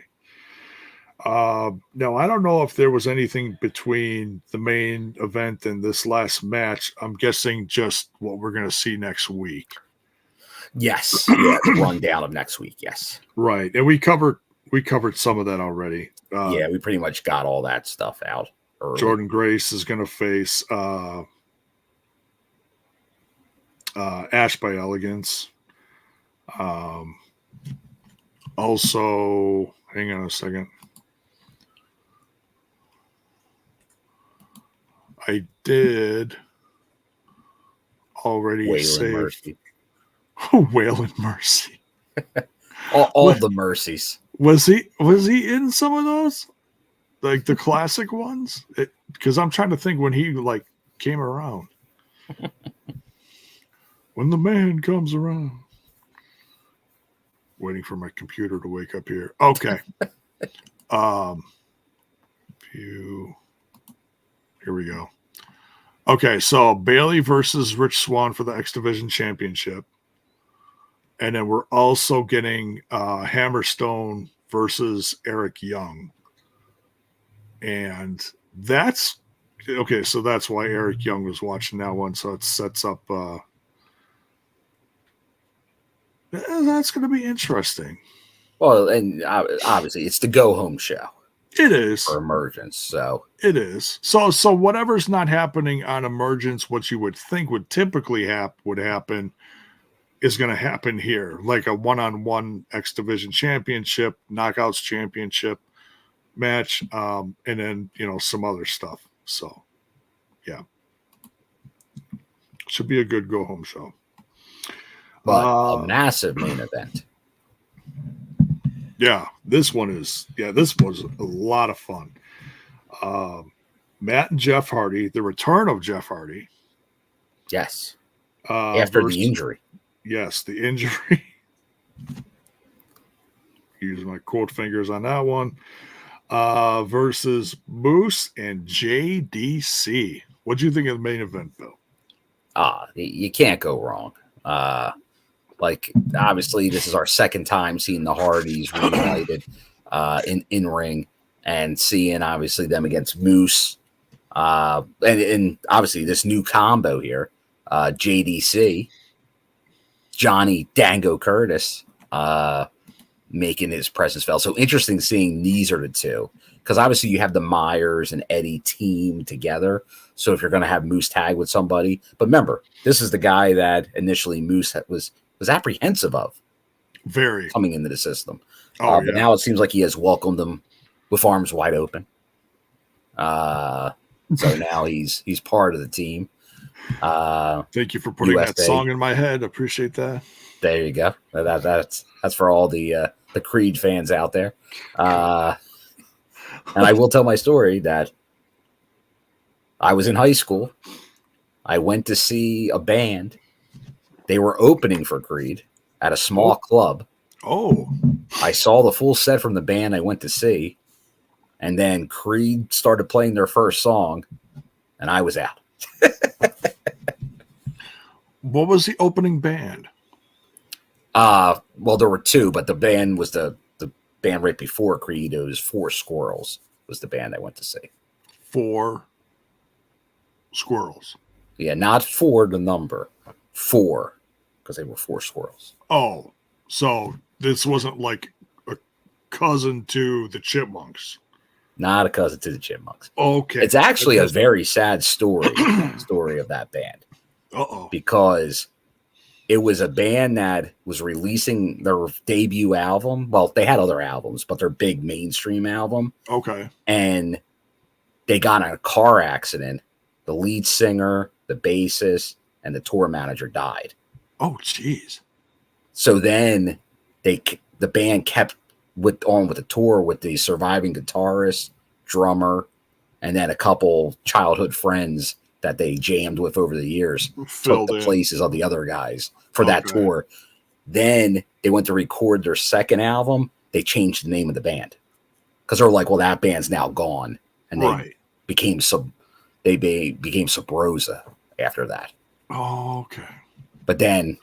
Now I don't know if there was anything between the main event and this last match. I'm guessing just what we're going to see next week. Yes. Yeah, the rundown of next week. Yes. Right, and we covered some of that already. Yeah, we pretty much got all that stuff out early. Jordan Grace is going to face Ash by Elegance. Also, hang on a second. I did already Waylon Mercy. Waylon Mercy. all the mercies. Was he in some of those? Like the classic ones? Because I'm trying to think when he like came around. When the man comes around. Waiting for my computer to wake up here. Okay. Here we go. Okay, so Bailey versus Rich Swann for the X Division Championship. And then we're also getting Hammerstone versus Eric Young. And that's okay, so that's why Eric Young was watching that one. So it sets up that's going to be interesting. Well, and obviously it's the go-home show. It is. For Emergence, so. It is. So whatever's not happening on Emergence, what you would think would typically would happen is going to happen here. Like a one-on-one X Division Championship, Knockouts Championship match, and then, some other stuff. So, yeah. Should be a good go-home show. But a massive main event. Yeah, this was a lot of fun. Matt and Jeff Hardy, the return of Jeff Hardy. Yes. After the injury. Yes, the injury. Use my quote fingers on that one. Versus Moose and JDC. What do you think of the main event, Bill? You can't go wrong. Like, obviously, this is our second time seeing the Hardys reunited in ring, and seeing, obviously, them against Moose. And obviously, this new combo here, JDC, Johnny Dango Curtis, making his presence felt. So interesting seeing these are the two. Because obviously, you have the Myers and Eddie team together. So if you're going to have Moose tag with somebody. But remember, this is the guy that initially Moose was apprehensive of very coming into the system. But now it seems like he has welcomed them with arms wide open. So now he's part of the team. Thank you for putting USA. that song in my head. Appreciate that. There you go. That's for all the Creed fans out there. And I will tell my story that I was in high school. I went to see a band. They were opening for Creed at a small club. Oh. I saw the full set from the band I went to see, and then Creed started playing their first song, and I was out. What was the opening band? Well, there were two, but the band was the band right before Creed. It was Four Squirrels was the band I went to see. Four Squirrels. Yeah, not four, the number. Four, because they were four squirrels. Oh, so this wasn't like a cousin to the Chipmunks. Not a cousin to the Chipmunks. Okay. It's actually a very sad story of that band. Uh-oh. Because it was a band that was releasing their debut album. Well, they had other albums, but their big mainstream album. Okay. And they got in a car accident. The lead singer, the bassist, and the tour manager died. Oh, jeez. So then the band kept on with the tour with the surviving guitarist, drummer, and then a couple childhood friends that they jammed with over the years. Took the places of the other guys for that tour. Then they went to record their second album. They changed the name of the band because they were like, well, that band's now gone. And they became Sub Rosa after that. Oh, okay. But then,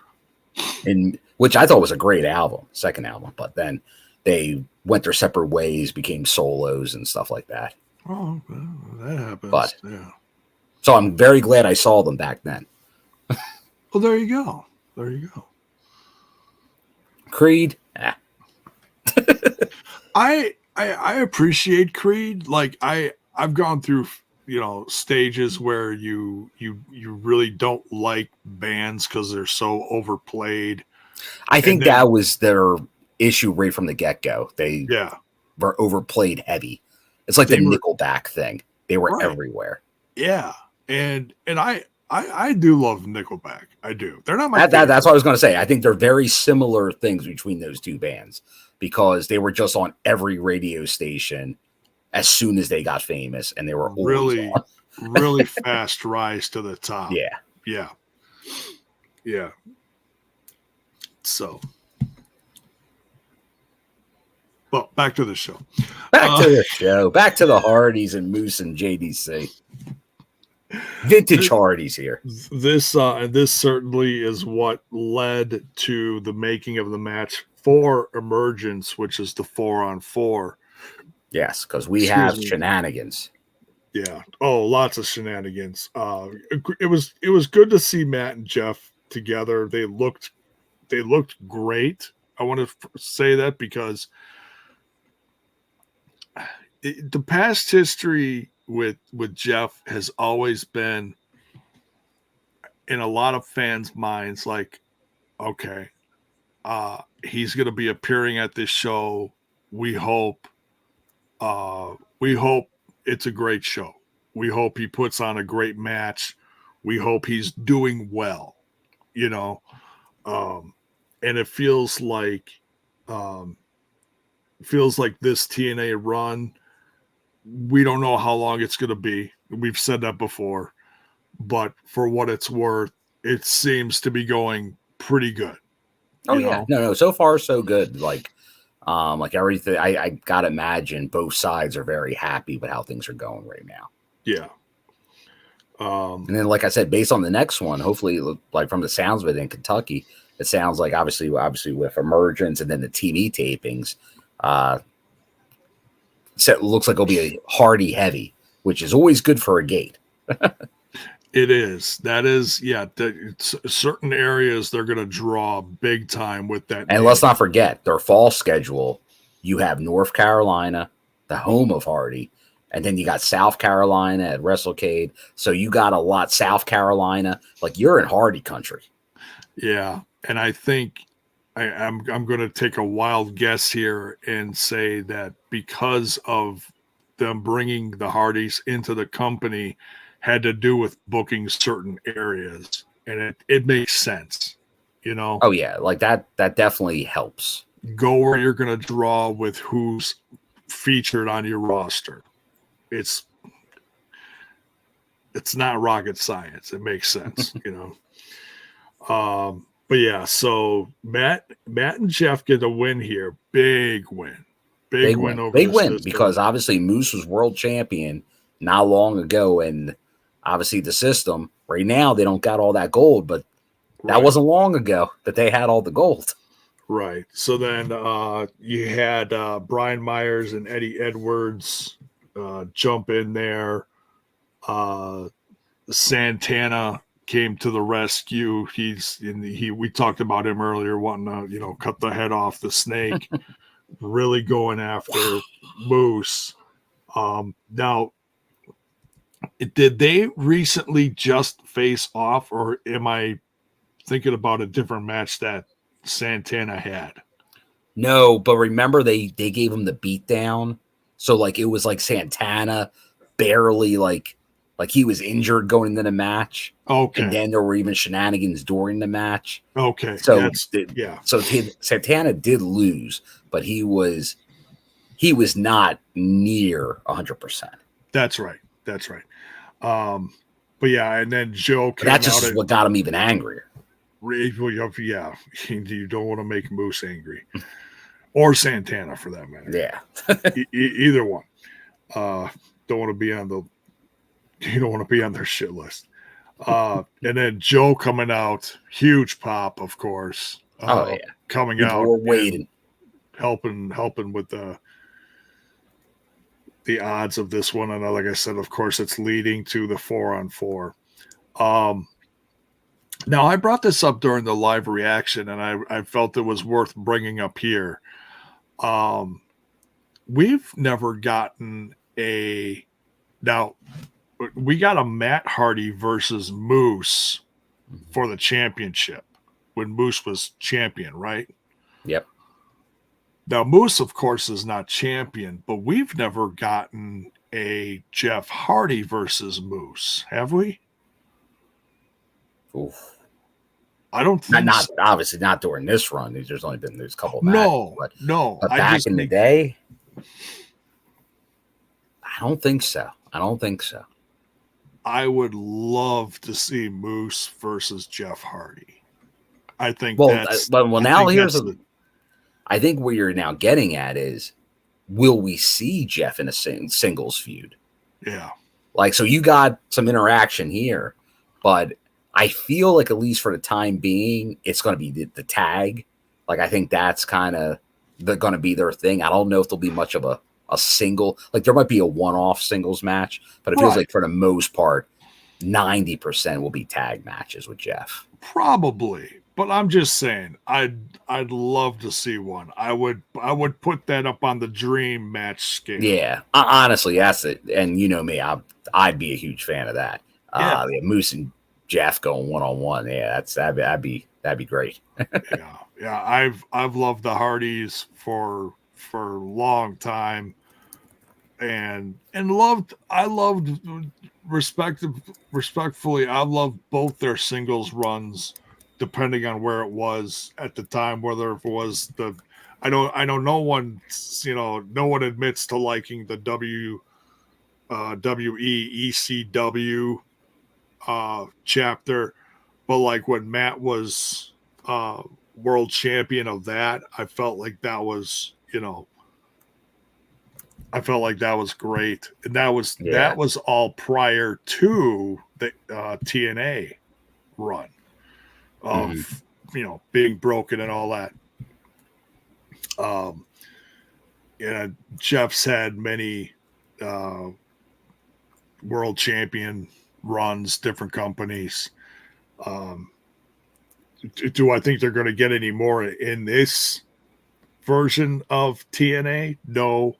which I thought was a great album, second album, but then they went their separate ways, became solos and stuff like that. Oh, well, that happens. But, yeah. So I'm very glad I saw them back then. Well, there you go. There you go. Creed. I appreciate Creed. Like I've gone through, stages where you really don't like bands because they're so overplayed. I think that was their issue right from the get-go. They were overplayed heavy. It's like the Nickelback thing. They were everywhere. Yeah. And I do love Nickelback. I do. They're not my that's what I was going to say. I think they're very similar things between those two bands because they were just on every radio station as soon as they got famous, and they were really really fast rise to the top. Yeah. So, well, back to the show. Back to the Hardys and Moose and JDC. Vintage Hardys here. This certainly is what led to the making of the match for Emergence, which is the 4-on-4. Yes, because we have shenanigans. Yeah. Oh, lots of shenanigans. It was good to see Matt and Jeff together. They looked great. I want to say that because the past history with Jeff has always been in a lot of fans' minds like, okay, he's going to be appearing at this show. We hope it's a great show. We hope he puts on a great match. We hope he's doing well, and it feels like this TNA run, we don't know how long it's going to be. We've said that before, but for what it's worth, it seems to be going pretty good. Oh yeah. No, so far so good. Like everything, I gotta imagine both sides are very happy with how things are going right now. Yeah. And then, like I said, based on the next one, hopefully, like from the sounds of it in Kentucky, it sounds like obviously with Emergence and then the TV tapings, so it looks like it'll be a Hardy heavy, which is always good for a gate. It is. That is, certain areas they're going to draw big time with that. And let's not forget their fall schedule. You have North Carolina, the home of Hardy, and then you got South Carolina at WrestleCade. So you got a lot. South Carolina, like you're in Hardy country. Yeah, and I think I'm going to take a wild guess here and say that because of them bringing the Hardys into the company had to do with booking certain areas, and it makes sense, Oh yeah, like that definitely helps. Go where you're going to draw with who's featured on your roster. It's not rocket science. It makes sense, But yeah, so Matt and Jeff get a win here. Big win. Big win over Big the win system. because obviously Moose was world champion not long ago, and obviously the system right now they don't got all that gold, but that wasn't long ago that they had all the gold. Right. So then you had Brian Myers and Eddie Edwards jump in there. Santana came to the rescue. We talked about him earlier, wanting to, cut the head off the snake, really going after Moose. Now, did they recently just face off, or am I thinking about a different match that Santana had? No, but remember they gave him the beat down. So like it was like Santana barely like he was injured going into the match. Okay. And then there were even shenanigans during the match. Okay. So yeah. So Santana did lose, but he was not near 100%. That's right. But yeah, and then Joe came That's out just what got him even angrier. Yeah, you don't want to make Moose angry, or Santana for that matter. Yeah, either one. Don't want to be on their shit list. And then Joe coming out, huge pop, of course. Coming out, we're waiting, helping with the odds of this one. And like I said, of course, it's leading to the 4-on-4. Now, I brought this up during the live reaction, and I felt it was worth bringing up here. We've never gotten now, we got a Matt Hardy versus Moose for the championship when Moose was champion, right? Yep. Now, Moose, of course, is not champion, but we've never gotten a Jeff Hardy versus Moose, have we? Oof. I don't think not so. Obviously not during this run. There's only been a couple of matches. But back in the day, I don't think so. I would love to see Moose versus Jeff Hardy. I think I think where you're now getting at is, will we see Jeff in a singles feud? Yeah. Like, so you got some interaction here, but I feel like at least for the time being, it's going to be the tag. Like, I think that's kind of going to be their thing. I don't know if there'll be much of a single. Like, there might be a one-off singles match, but it feels like for the most part, 90% will be tag matches with Jeff. Probably, but I'm just saying, I'd love to see one. I would put that up on the dream match scale. Yeah, honestly, that's it. And you know me, I'd be a huge fan of that. Yeah, Moose and Jeff going one-on-one. Yeah, that'd be great. yeah. I've loved the Hardys for a long time, and respectfully, I loved both their singles runs, depending on where it was at the time. Whether it was I know no one admits to liking the WWE ECW chapter, but like when Matt was world champion of that, I felt like that was great, and that was all prior to the TNA run of being broken and all that. Jeff's had many world champion runs, different companies. Do I think they're going to get any more in this version of TNA? No.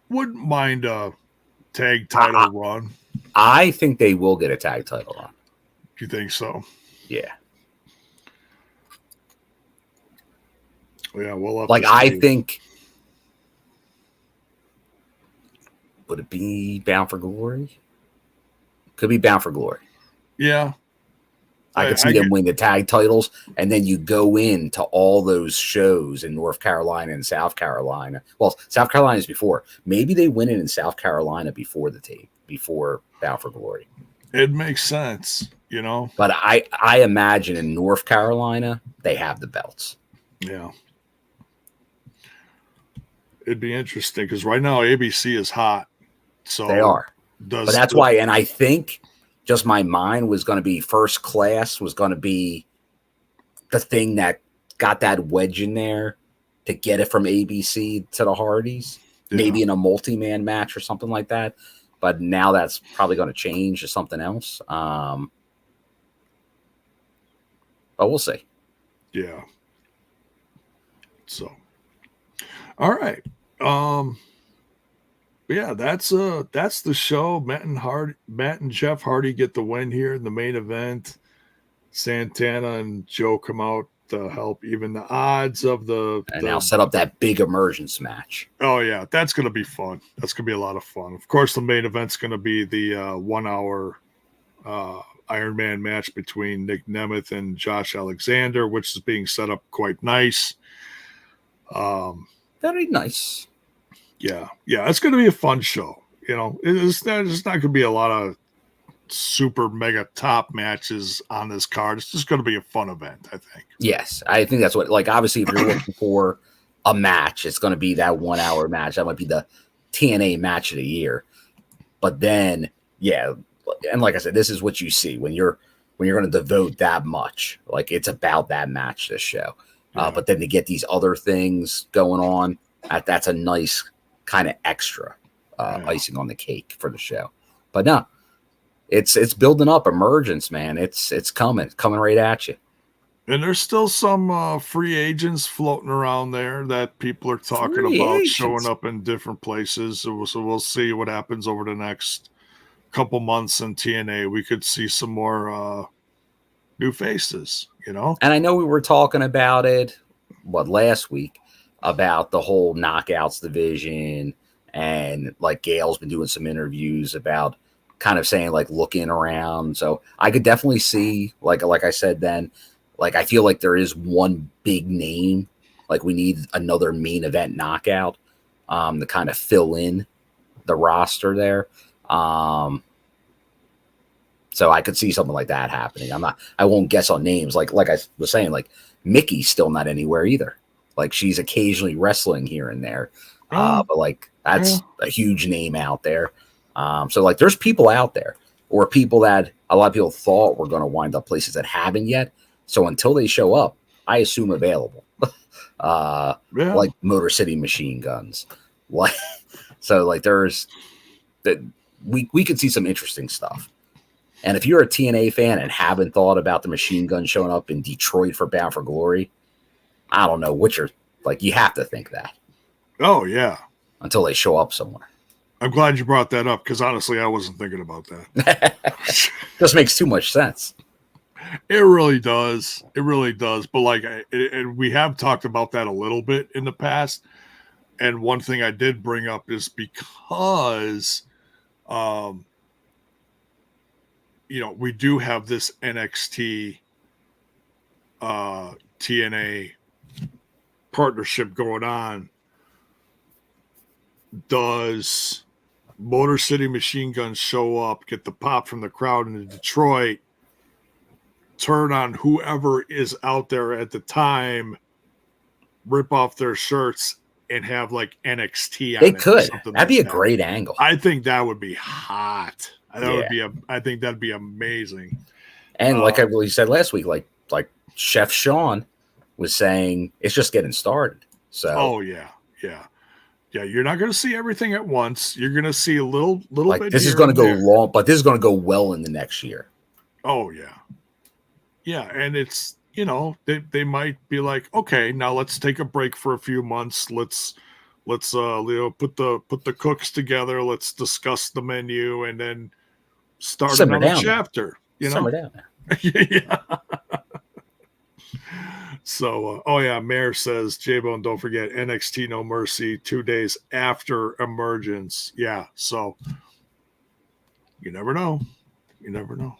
Wouldn't mind a tag title run. I think they will get a tag title run. Do you think so? Yeah. Yeah, well, I think, would it be Bound for Glory? Could be Bound for Glory. Yeah. I could see them win the tag titles, and then you go into all those shows in North Carolina and South Carolina. Well, South Carolina is before. Maybe they win it in South Carolina before Bound for Glory. It makes sense. you know. But I imagine in North Carolina they have the belts. Yeah. It'd be interesting because right now ABC is hot. So They are. But that's why, and I think just my mind was going to be First Class was going to be the thing that got that wedge in there to get it from ABC to the Hardys, maybe in a multi-man match or something like that. But now that's probably going to change to something else. But we'll see. Yeah. So, all right. Yeah, that's the show. Matt and Jeff Hardy get the win here in the main event. Santana and Joe come out to help even the odds of the now set up that big emergence match. Oh yeah, that's gonna be fun. That's gonna be a lot of fun. Of course, the main event's gonna be the 1 hour Iron Man match between Nick Nemeth and Josh Alexander, which is being set up quite nice. Very nice. Yeah, it's going to be a fun show. You know, it's not going to be a lot of super mega top matches on this card. It's just going to be a fun event, I think. Yes, I think that's what. Like, obviously, if you're looking for a match, it's going to be that 1 hour match. That might be the TNA match of the year. But then, yeah, and like I said, this is what you see when you're going to devote that much. Like, it's about that match. This show, but then to get these other things going on, that's a nice kind of extra icing on the cake for the show. But no, it's building up. Emergence, man. It's coming right at you. And there's still some free agents floating around there that people are talking about showing up in different places. So we'll see what happens over the next couple months in TNA. We could see some more new faces, you know. And I know we were talking about it last week about the whole knockouts division, and like Gail's been doing some interviews about kind of saying like looking around. So I could definitely see like I said then, like I feel like there is one big name, like we need another main event knockout to kind of fill in the roster there. So I could see something like that happening. I won't guess on names. Like I was saying, like Mickey's still not anywhere either. Like she's occasionally wrestling here and there. But like that's a huge name out there. So like there's people out there, or people that a lot of people thought were going to wind up places that haven't yet. So until they show up, I assume available. Like Motor City Machine Guns. Like so like there's that we could see some interesting stuff. And if you're a TNA fan and haven't thought about the Machine Gun showing up in Detroit for Bound for Glory, I don't know what you're like. You have to think that. Oh, yeah. Until they show up somewhere. I'm glad you brought that up because honestly, I wasn't thinking about that. Just makes too much sense. It really does. It really does. But like, and we have talked about that a little bit in the past. And one thing I did bring up is because, you know, we do have this NXT TNA partnership going on. Does Motor City Machine Guns show up, get the pop from the crowd in Detroit, turn on whoever is out there at the time, rip off their shirts, and have like NXT on They it could. That'd like be a great angle. I think that would be hot. I think that'd be amazing. And like I really said last week, like Chef Sean was saying, it's just getting started. So yeah. You're not going to see everything at once. You're going to see a little like bit. This is going to go long, but this is going to go well in the next year. Oh yeah. And it's, you know, they might be like, okay, now let's take a break for a few months. Let's put the cooks together. Let's discuss the menu and then start another chapter. You know, simmer down there. Yeah. So, Mayor says, J-Bone, don't forget NXT No Mercy 2 days after Emergence. Yeah, so you never know. Never know.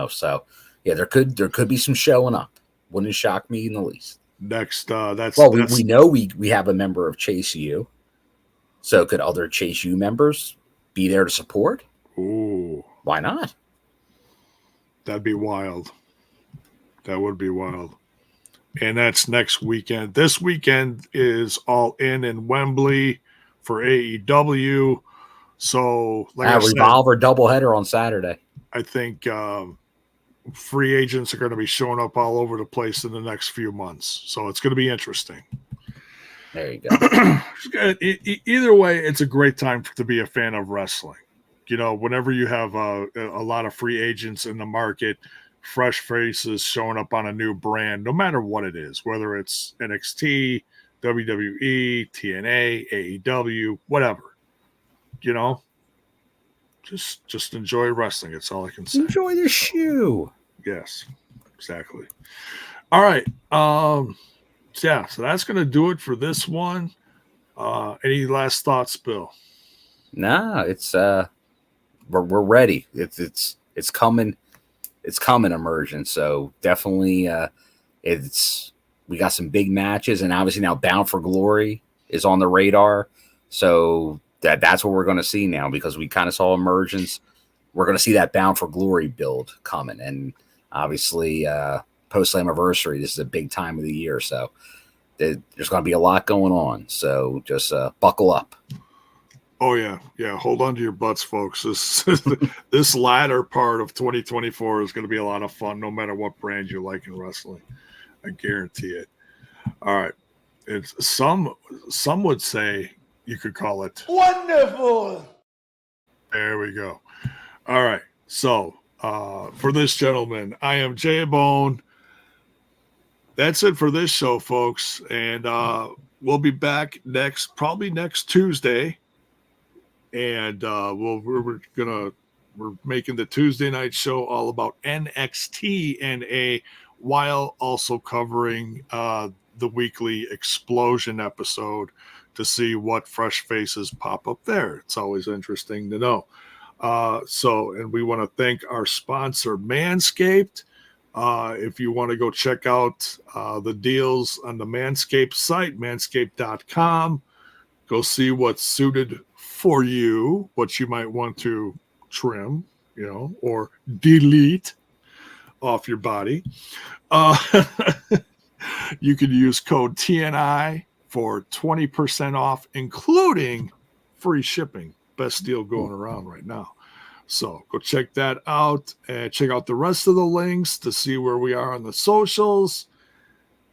So, yeah, there could be some showing up. Wouldn't shock me in the least. Next, we know we have a member of Chase U. So, could other Chase U members be there to support? Ooh, why not? That'd be wild. That would be wild. And that's next weekend. This weekend is All In Wembley for AEW. So, like I said, Revolver doubleheader on Saturday. I think free agents are going to be showing up all over the place in the next few months. So it's going to be interesting. There you go. Either way, it's a great time to be a fan of wrestling. You know, whenever you have a lot of free agents in the market, fresh faces showing up on a new brand, no matter what it is, whether it's NXT, WWE, TNA, AEW, whatever, you know, just enjoy wrestling. It's all I can say. Enjoy the shoe. Yes, exactly. All right. Yeah, so that's going to do it for this one. Any last thoughts, Bill? Nah, it's we're ready. It's coming. It's coming, Emergence. So definitely, we got some big matches, and obviously now Bound for Glory is on the radar. So that's what we're going to see now, because we kind of saw Emergence. We're going to see that Bound for Glory build coming, and obviously post Slammiversary, this is a big time of the year. So there's going to be a lot going on. So just buckle up. Oh, yeah. Yeah. Hold on to your butts, folks. This latter part of 2024 is going to be a lot of fun, no matter what brand you like in wrestling. I guarantee it. All right. It's some would say you could call it wonderful. There we go. All right. So for this gentleman, I am J Bone. That's it for this show, folks. And we'll be back probably next Tuesday. And we're making the Tuesday night show all about NXT NA, while also covering the weekly Explosion episode to see what fresh faces pop up there. It's always interesting to know. And we want to thank our sponsor, Manscaped. If you want to go check out the deals on the Manscaped site, manscaped.com, go see what's suited for you, what you might want to trim, or delete off your body. You can use code TNI for 20% off, including free shipping. Best deal going around right now. So go check that out, and check out the rest of the links to see where we are on the socials.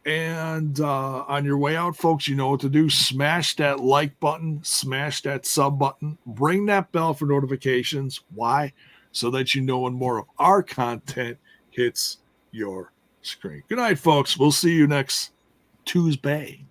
And on your way out, folks, you know what to do. Smash that like button, smash that sub button, ring that bell for notifications. Why? So that you know when more of our content hits your screen. Good night, folks. We'll see you next Tuesday.